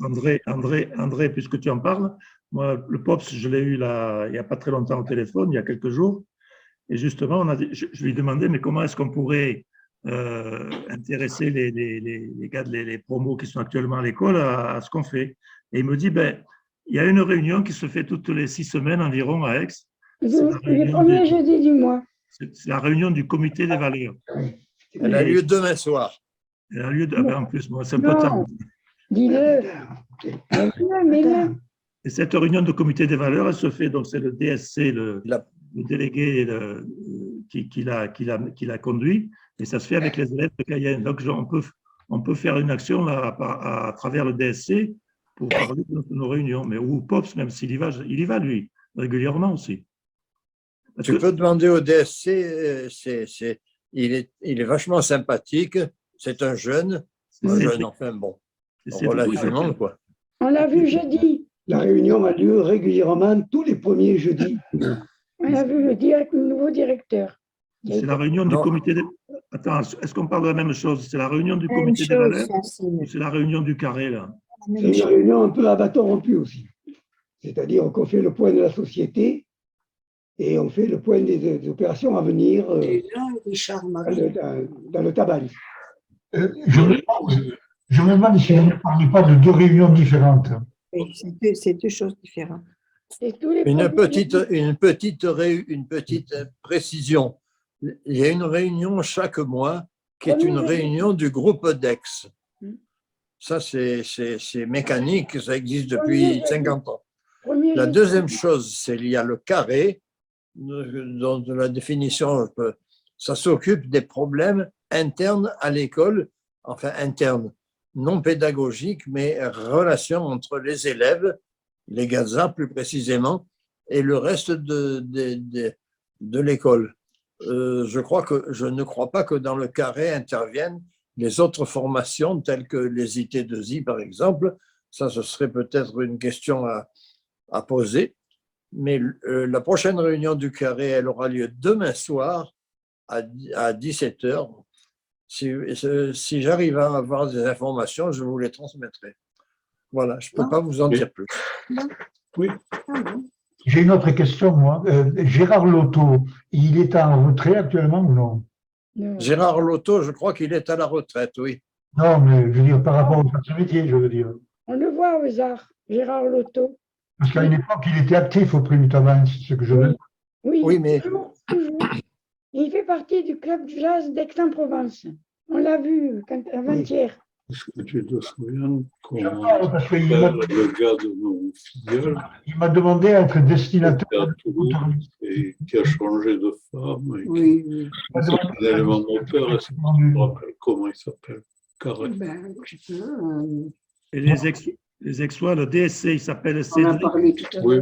André, puisque tu en parles, moi, le POPS, je l'ai eu là, il n'y a pas très longtemps au téléphone, il y a quelques jours, et justement, je lui ai demandé, mais comment est-ce qu'on pourrait intéresser les gars, les promos qui sont actuellement à l'école à ce qu'on fait. Et il me dit, ben, il y a une réunion qui se fait toutes les 6 semaines environ à Aix. Le premier jeudi du mois. C'est la réunion du comité des valeurs. Elle a lieu demain soir. Elle a lieu en plus, moi, c'est un peu tard. Dis-le. Mets-le. Et cette réunion de comité des valeurs, elle se fait, donc c'est le DSC, le délégué qui l'a conduit, et ça se fait avec les élèves de Cayenne. Donc on peut faire une action là, à travers le DSC pour parler de nos réunions. Mais ou POPS, même s'il y va lui, régulièrement aussi. Tu peux demander au DSC, il est vachement sympathique, c'est un jeune, enfin bon, relativement quoi. On l'a vu jeudi. La réunion a lieu régulièrement tous les premiers jeudis. On a vu le nouveau directeur. C'est la réunion du comité des... Attends, est-ce qu'on parle de la même chose? C'est la réunion du comité des valeurs ou c'est la réunion du carré, là? C'est une réunion un peu à bâton rompu aussi. C'est-à-dire qu'on fait le point de la société et on fait le point des opérations à venir dans le tabac. Je me demande si on ne parle pas de 2 réunions différentes. Oui, c'est 2 choses différentes. Une petite précision. Il y a une réunion chaque mois qui est une réunion du groupe d'Aix. Ça, c'est mécanique, ça existe depuis 50 ans. La deuxième chose, c'est qu'il y a le carré, dont la définition, ça s'occupe des problèmes internes à l'école, enfin internes, non pédagogiques, mais relations entre les élèves, les GAZA plus précisément, et le reste de l'école. Je ne crois pas que dans le carré interviennent les autres formations telles que les IT2I par exemple. Ça, ce serait peut-être une question à poser. Mais la prochaine réunion du carré, elle aura lieu demain soir à 17h. Si j'arrive à avoir des informations, je vous les transmettrai. Voilà, je ne peux pas vous en dire plus. Oui. J'ai une autre question, moi. Gérard Loto, il est en retrait actuellement ou non? Gérard Loto, je crois qu'il est à la retraite, oui. Non, mais je veux dire, par rapport à ce métier, je veux dire. On le voit au hasard, Gérard Loto. Parce qu'à une époque, il était actif auprès du tabac, c'est ce que je veux dire. Oui, mais... toujours. Il fait partie du club de jazz d'Aix-en-Provence. On l'a vu avant-hier. Est-ce que tu te souviens comment parce qu'il le gars de nos filleuls il m'a demandé d'être destinateur et qui a changé de femme et qui est l'élément moteur, est-ce que tu te rappelles comment il s'appelle? Carré. Et les Aixois, le DSC, il s'appelle Cédric. Oui.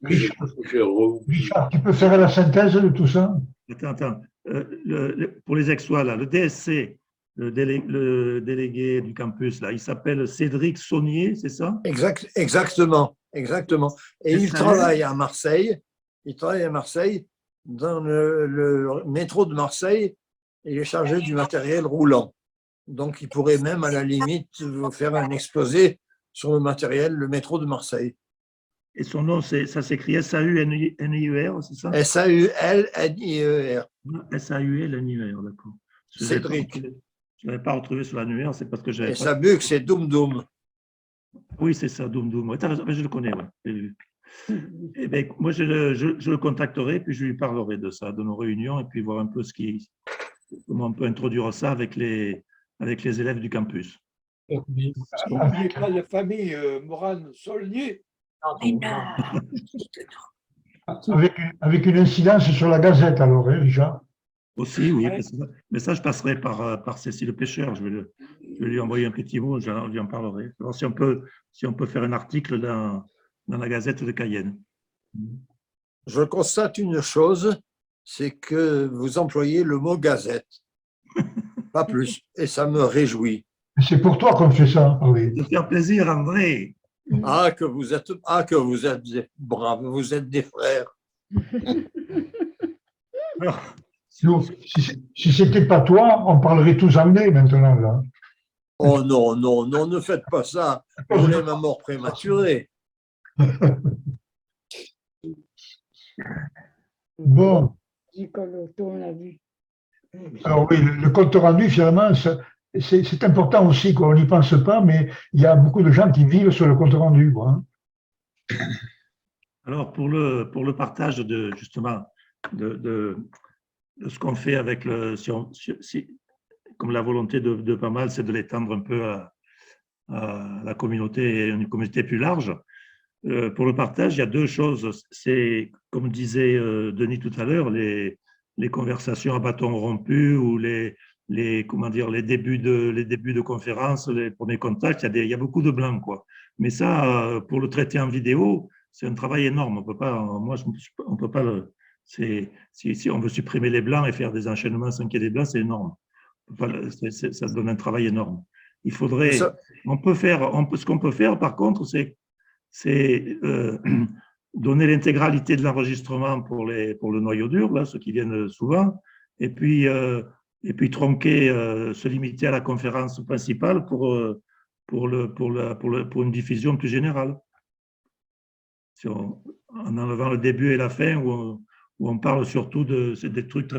Richard, tu peux faire la synthèse de tout ça? Attends. Pour les Aixois, là, le DSC, le délégué du campus, là, il s'appelle Cédric Saunier, c'est ça? Exactement. Et il travaille à Marseille. Dans le métro de Marseille. Il est chargé du matériel roulant. Donc, il pourrait même, à la limite, vous faire un exposé sur le matériel, le métro de Marseille. Et son nom, ça s'écrit S-A-U-N-I-E-R, c'est ça? S-A-U-L-N-I-E-R. S-A-U-L-N-I-E-R, d'accord. Cédric. Je ne l'avais pas retrouvé sur l'annuaire, c'est parce que j'avais. Et sa buque, c'est Doum Doum. Oui, c'est ça, Doum Doum. Ouais, je le connais, oui. Eh bien, moi, je le contacterai, puis je lui parlerai de ça, de nos réunions, et puis voir un peu comment on peut introduire ça avec les élèves du campus. N'oubliez pas la famille Morane-Saulnier. Avec une incidence sur la Gazette, alors, hein, Richard? Aussi, oui. Mais ça, je passerai par Cécile Pêcheur. Je vais lui envoyer un petit mot, je lui en parlerai. Alors, si on peut faire un article dans la Gazette de Cayenne. Je constate une chose, c'est que vous employez le mot gazette, pas plus, et ça me réjouit. C'est pour toi qu'on fait ça, oui. Ça fait plaisir, André. Que vous êtes braves, vous êtes des frères. Si c'était pas toi, on parlerait tous anglais maintenant, là. Oh non, non, non, ne faites pas ça. Vous voulez ma mort prématurée. Bon. On a vu. Alors oui, le compte rendu, finalement, c'est important aussi, quoi. On n'y pense pas, mais il y a beaucoup de gens qui vivent sur le compte rendu, quoi, hein. Alors, pour le partage de ce qu'on fait avec comme la volonté de pas mal, c'est de l'étendre un peu à la communauté et une communauté plus large. Pour le partage, il y a deux choses. C'est, comme disait Denis tout à l'heure, les conversations à bâton rompu ou les débuts de conférences, les premiers contacts, il y a beaucoup de blancs, quoi. Mais ça, pour le traiter en vidéo, c'est un travail énorme. On peut pas, on peut pas si on veut supprimer les blancs et faire des enchaînements sans qu'il y ait des blancs, c'est énorme. Ça donne un travail énorme. Il faudrait, ce qu'on peut faire, par contre, c'est donner l'intégralité de l'enregistrement pour le noyau dur, là, ceux qui viennent souvent, et puis tronquer, se limiter à la conférence principale pour une diffusion plus générale. En enlevant le début et la fin, où on parle surtout des trucs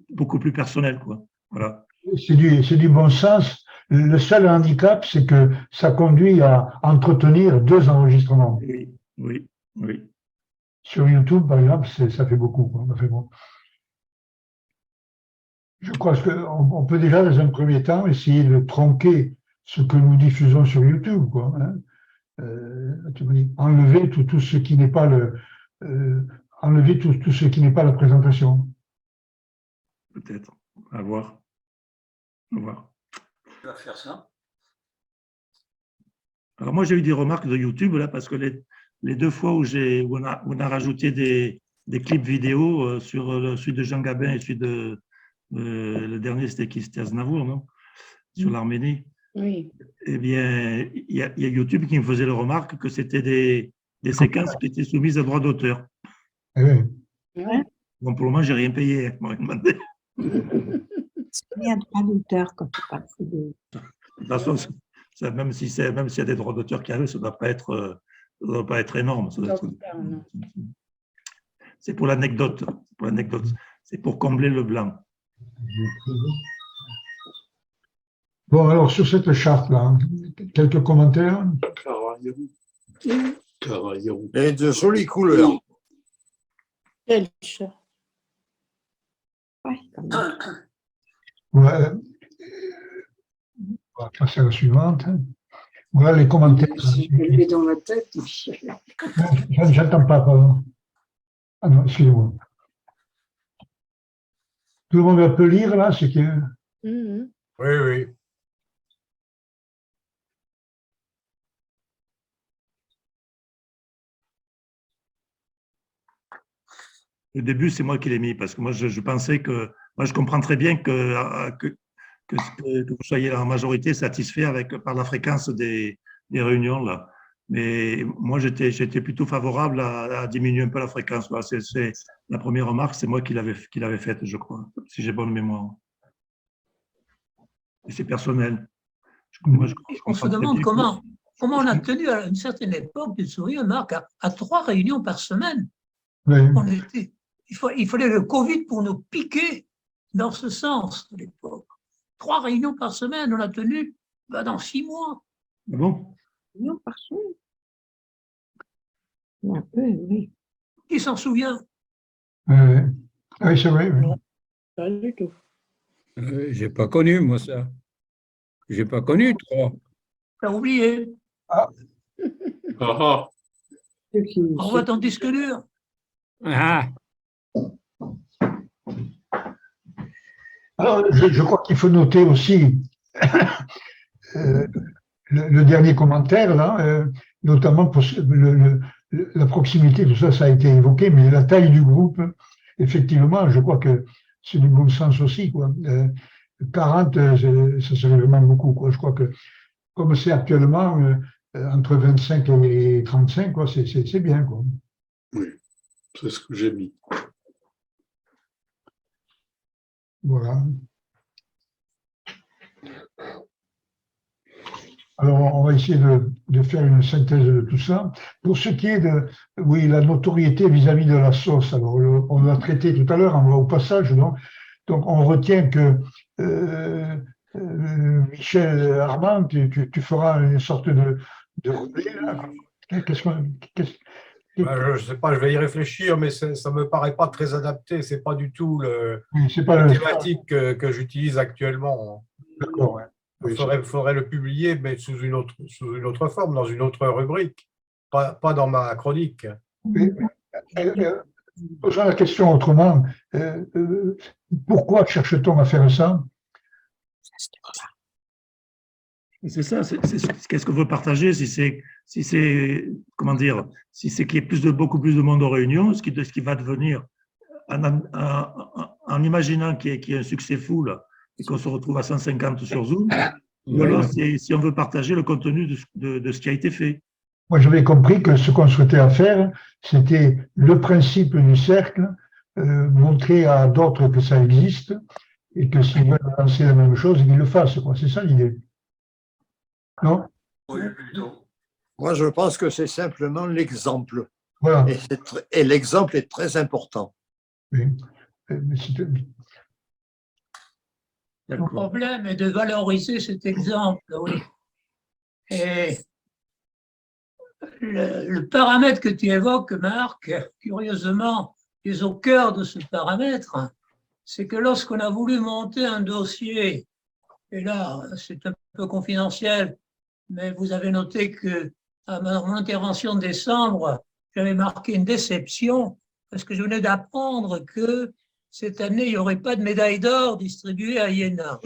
beaucoup plus personnels, quoi. Voilà. C'est du bon sens. Le seul handicap, c'est que ça conduit à entretenir 2 enregistrements. Oui. Sur YouTube, par exemple, ça fait beaucoup, quoi. Ça fait bon. Je crois qu'on peut déjà, dans un premier temps, essayer de tronquer ce que nous diffusons sur YouTube, quoi, hein. Enlever tout ce qui n'est pas enlever tout ce qui n'est pas la présentation. Peut-être. À voir. Tu vas faire ça. Alors moi, j'ai eu des remarques de YouTube, là, parce que les 2 fois où on a rajouté des clips vidéo sur celui de Jean Gabin et celui de le dernier, c'était qui? C'était Aznavour, non? Sur l'Arménie. Oui. Eh bien, il y a YouTube qui me faisait la remarque que c'était des séquences qui étaient soumises à droit d'auteur. Oui. Bon, pour le moment, je n'ai rien payé. Il y a droit d'auteur quand tu parles de… De toute façon, même s'il y a des droits d'auteur qui arrivent, ça ne doit pas être énorme. C'est pour l'anecdote. C'est pour combler le blanc. Bon, alors sur cette charte-là, quelques commentaires? Et de jolies couleurs. Quelle charte? Ouais, quand même. Ouais. On va passer à la suivante. Voilà les commentaires. Je l'ai dans la tête. J'entends pas, pardon. Ah non, excusez-moi. Tout le monde peut lire, là, ce qui est… Oui, oui. Au début, c'est moi qui l'ai mis, parce que moi, je pensais que… Moi, je comprends très bien que vous soyez en majorité satisfait par la fréquence des réunions, là. Mais moi, j'étais plutôt favorable à diminuer un peu la fréquence. C'est la première remarque, c'est moi qui l'avais faite, je crois, si j'ai bonne mémoire. Et c'est personnel. On se demande comment on a tenu à une certaine époque, tu te souviens, Marc, à 3 réunions par semaine. Oui. Il fallait le Covid pour nous piquer dans ce sens à l'époque. 3 réunions par semaine, on a tenu dans 6 mois. Bon. Non, par semaine. Un peu, oui. Qui s'en souvient? Oui, c'est vrai. Oui. Pas du tout. J'ai pas connu, moi, ça. J'ai pas connu, toi. T'as oublié. Ah, ah. Envoie ton disque dur. Ah, Alors, je crois qu'il faut noter aussi le dernier commentaire, là, notamment pour la proximité, tout ça, ça a été évoqué, mais la taille du groupe, effectivement, je crois que c'est du bon sens aussi, quoi. 40, ça serait vraiment beaucoup, quoi. Je crois que, comme c'est actuellement, entre 25 et 35, quoi, c'est bien, quoi. Oui, c'est ce que j'ai mis. Voilà. Alors, on va essayer de faire une synthèse de tout ça. Pour ce qui est de, oui, la notoriété vis-à-vis de la sauce, alors on l'a traité tout à l'heure, on va au passage, donc on retient que Michel Armand, tu feras une sorte de relais, là. je ne sais pas, je vais y réfléchir, mais ça ne me paraît pas très adapté. Ce n'est pas du tout c'est pas la le- thématique que j'utilise actuellement. D'accord, ouais. Il faudrait le publier, mais sous une autre forme, dans une autre rubrique, pas dans ma chronique. Posant la question autrement, pourquoi cherche-t-on à faire ça? C'est ça, qu'est-ce qu'on veut partager, si c'est, comment dire, si c'est qu'il y ait beaucoup plus de monde aux réunions, ce qui va devenir, en imaginant qu'il y ait un succès fou, là, et qu'on se retrouve à 150 sur Zoom, ou alors si on veut partager le contenu de ce qui a été fait. Moi, j'avais compris que ce qu'on souhaitait faire, c'était le principe du cercle, montrer à d'autres que ça existe, et que s'ils veulent lancer la même chose, ils le fassent, quoi. C'est ça l'idée. Non? Oui, plutôt. Moi, je pense que c'est simplement l'exemple. Voilà. Et l'exemple est très important. Oui. Le problème est de valoriser cet exemple, oui. Et le paramètre que tu évoques, Marc, curieusement, tu es au cœur de ce paramètre, c'est que lorsqu'on a voulu monter un dossier, et là, c'est un peu confidentiel, mais vous avez noté que à mon intervention de décembre, j'avais marqué une déception parce que je venais d'apprendre que cette année, il n'y aurait pas de médaille d'or distribuée à Iéna.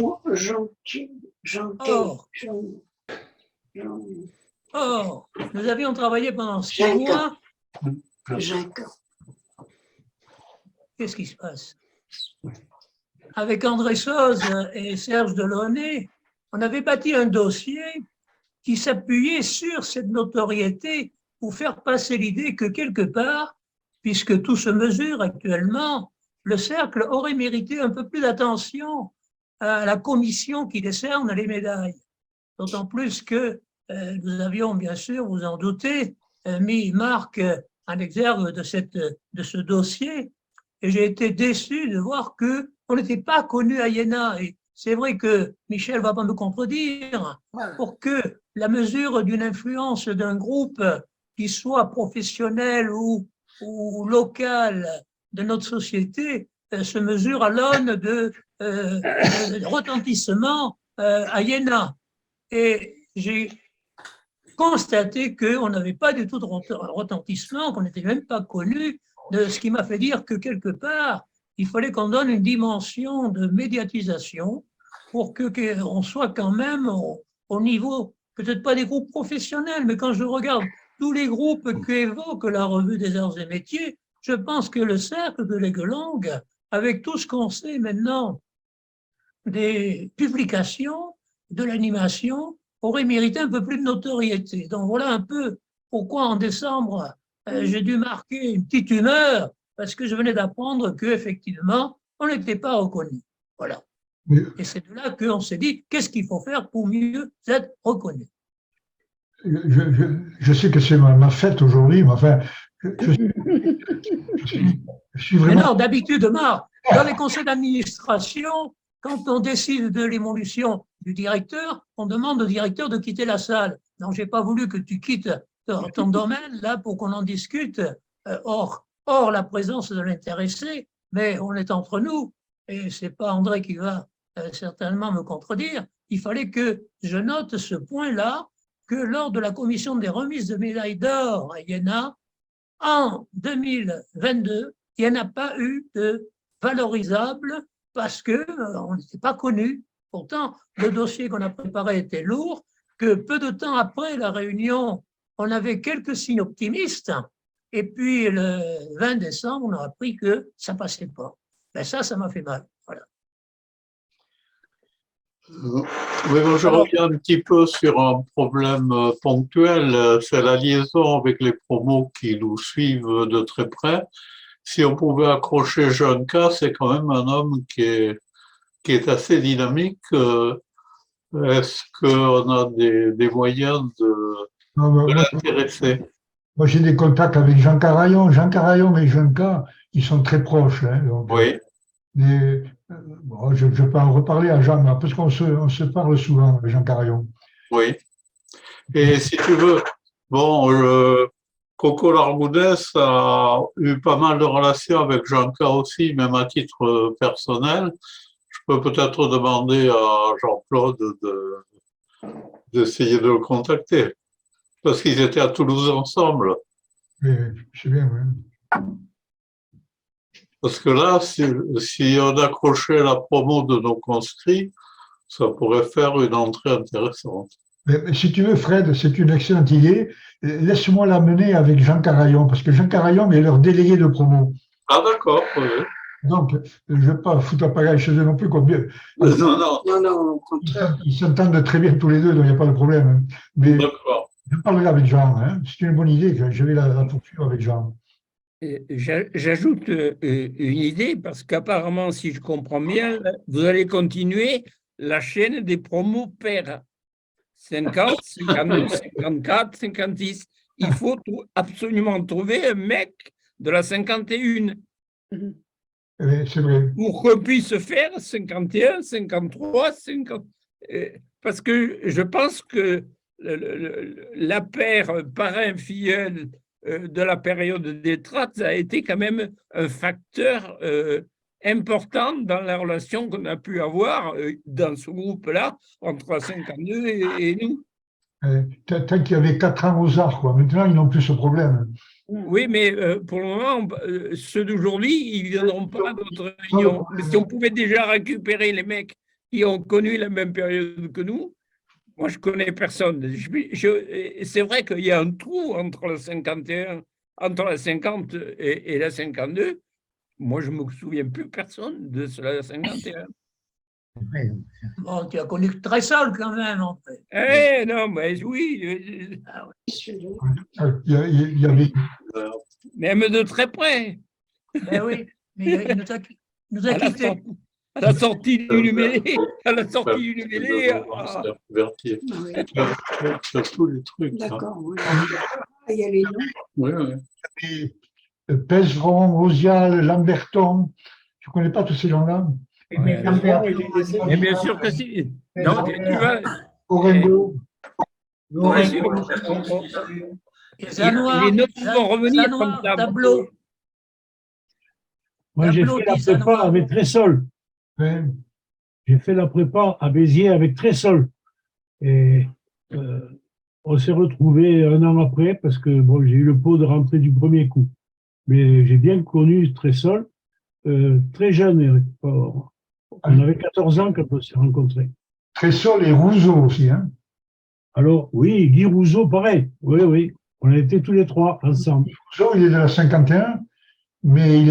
Or, nous avions travaillé pendant 6 mois. Qu'est-ce qui se passe? Avec André Soz et Serge Delaunay, on avait bâti un dossier qui s'appuyait sur cette notoriété pour faire passer l'idée que quelque part, puisque tout se mesure actuellement, le cercle aurait mérité un peu plus d'attention à la commission qui décerne les médailles. D'autant plus que nous avions, bien sûr, vous en doutez, mis Marc en exergue de ce dossier, et j'ai été déçu de voir qu'on n'était pas connu à Iéna. Et c'est vrai que Michel ne va pas me contredire, pour que la mesure d'une influence d'un groupe qui soit professionnel ou local de notre société se mesure à l'aune de retentissement à Iéna. Et j'ai constaté qu'on n'avait pas du tout de retentissement, qu'on n'était même pas connu, de ce qui m'a fait dire que quelque part, il fallait qu'on donne une dimension de médiatisation pour qu'on soit quand même au niveau, peut-être pas des groupes professionnels, mais quand je regarde tous les groupes qu'évoque la Revue des Arts et Métiers, je pense que le cercle de l'Aigle-Longue, avec tout ce qu'on sait maintenant des publications, de l'animation, aurait mérité un peu plus de notoriété. Donc voilà un peu pourquoi en décembre, j'ai dû marquer une petite humeur, parce que je venais d'apprendre qu'effectivement, on n'était pas reconnu. Voilà. Et c'est de là qu'on s'est dit, qu'est-ce qu'il faut faire pour mieux être reconnu? Je sais que c'est ma fête aujourd'hui, mais enfin, je suis vraiment… Mais non, d'habitude, Marc, dans les conseils d'administration, quand on décide de l'évolution du directeur, on demande au directeur de quitter la salle. Non, je n'ai pas voulu que tu quittes ton domaine, là, pour qu'on en discute, hors la présence de l'intéressé, mais on est entre nous, et ce n'est pas André qui va certainement me contredire. Il fallait que je note ce point-là, que lors de la commission des remises de médailles d'or à Iéna, en 2022, il n'y en a pas eu de valorisable parce qu'on n'était pas connu. Pourtant, le dossier qu'on a préparé était lourd, que peu de temps après la réunion, on avait quelques signes optimistes, et puis le 20 décembre, on a appris que ça ne passait pas. Ben ça m'a fait mal. Voilà. Oui, bon, je reviens un petit peu sur un problème ponctuel, c'est la liaison avec les promos qui nous suivent de très près. Si on pouvait accrocher Jonka, c'est quand même un homme qui est assez dynamique. Est-ce qu'on a des moyens de l'intéresser? Moi, j'ai des contacts avec Jean Carayon. Jean Carayon et Jonka, ils sont très proches. Hein, donc, oui. Bon, je peux en reparler à Jean, parce qu'on se parle souvent avec Jean Carayon. Oui. Et si tu veux, bon, Coco Largoudès a eu pas mal de relations avec Jonka aussi, même à titre personnel. Je peux peut-être demander à Jean-Claude d'essayer de le contacter, parce qu'ils étaient à Toulouse ensemble. Oui, je sais bien, oui. Parce que là, si on accrochait la promo de nos conscrits, ça pourrait faire une entrée intéressante. Mais si tu veux, Fred, c'est une excellente idée. Laisse-moi la mener avec Jean Carayon, parce que Jean Carayon est leur délégué de promo. Ah d'accord, oui. Donc, je ne vais pas foutre la pagaille chez eux non plus. Non, au contraire. Ils s'entendent très bien tous les deux, donc il n'y a pas de problème. Mais je parlerai avec Jean. Hein. C'est une bonne idée, je vais la poursuivre avec Jean. J'ajoute une idée, parce qu'apparemment, si je comprends bien, vous allez continuer la chaîne des promos pairs. 50, 52, 54, 56. Il faut absolument trouver un mec de la 51. C'est vrai. Pour qu'on puisse faire 51, 53, 50. Parce que je pense que la paire parrain-filleul de la période des traites a été quand même un facteur important dans la relation qu'on a pu avoir dans ce groupe-là entre la 52 et nous. Tant qu'il y avait 4 ans aux arts, quoi. Maintenant, ils n'ont plus ce problème. Oui, mais pour le moment, ceux d'aujourd'hui, ils ne viendront pas à notre réunion. Mais si on pouvait déjà récupérer les mecs qui ont connu la même période que nous, moi, je ne connais personne. C'est vrai qu'il y a un trou entre la 51, entre la 50 et la 52. Moi, je ne me souviens plus personne de la 51. Bon, tu as connu très seul quand même, en fait. Eh non, mais oui. Il y avait... Même de très près. Ben oui, mais il nous a quittés. À la sortie du Numélé, Sur tous les trucs. D'accord, oui. Il y a les noms. Oui, oui. Peseron, Osial, Lamberton, je ne connais pas tous ces gens-là. Mais bien sûr que si. Non, tu vas. Orengo. Les notes vont revenir comme ça. Tableau. Moi, j'ai fait la prépa avec Tressol. J'ai fait la prépa à Béziers avec Tressol. Et on s'est retrouvés un an après parce que bon, j'ai eu le pot de rentrer du premier coup. Mais j'ai bien connu Tressol, très jeune. On avait 14 ans quand on s'est rencontrés. Tressol et Rousseau aussi. Hein. Alors, oui, Guy Rousseau, pareil. Oui, oui. On a été tous les trois ensemble. Rousseau, il est de la 51. Mais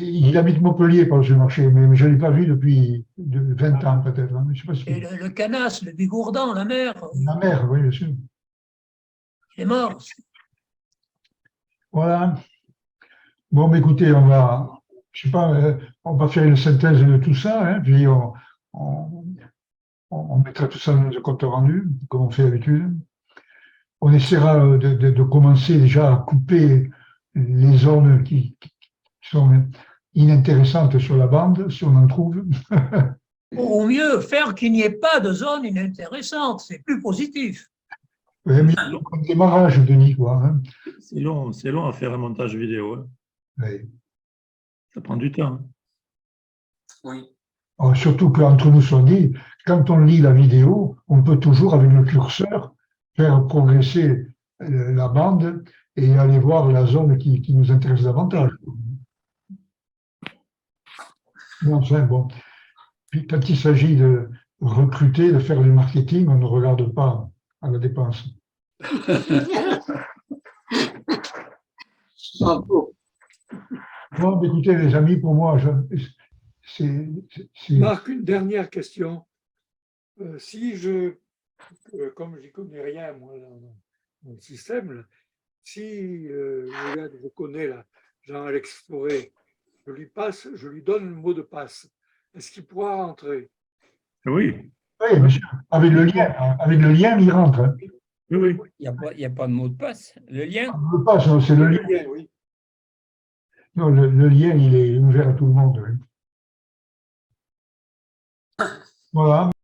il habite Montpellier par ce marché, mais je ne l'ai pas vu depuis 20 ans peut-être. Hein, je sais pas si... Et le Canas, le Bigourdan, la mère. La mère, oui, bien sûr. Il est mort. Voilà. Bon, mais écoutez, on va faire une synthèse de tout ça, hein, puis on mettra tout ça dans le compte rendu, comme on fait d'habitude. On essaiera de commencer déjà à couper les zones qui sont inintéressantes sur la bande, si on en trouve. Ou mieux, faire qu'il n'y ait pas de zone inintéressante, c'est plus positif. Oui, mais comme démarrage, Denis, quoi. Hein. C'est long à faire un montage vidéo. Hein. Oui. Ça prend du temps. Oui. Alors, surtout qu'entre nous soit dit, quand on lit la vidéo, on peut toujours, avec le curseur, faire progresser la bande et aller voir la zone qui nous intéresse davantage. Mais enfin, bon. Puis quand il s'agit de recruter, de faire du marketing, on ne regarde pas à la dépense. Bravo. Bon, écoutez, les amis, pour moi, c'est. Marc, une dernière question. Si comme je n'y connais rien, moi, dans le système, là, si le gars que je connais, là, Jean-Alex Fauré, je lui donne le mot de passe, est-ce qu'il pourra rentrer? Oui. Oui, bien sûr. Avec le lien, il rentre. Hein. Oui. Il n'y a pas de mot de passe. Le lien? Le passe, c'est le lien. Oui. Non, le lien, il est ouvert à tout le monde. Oui. Voilà.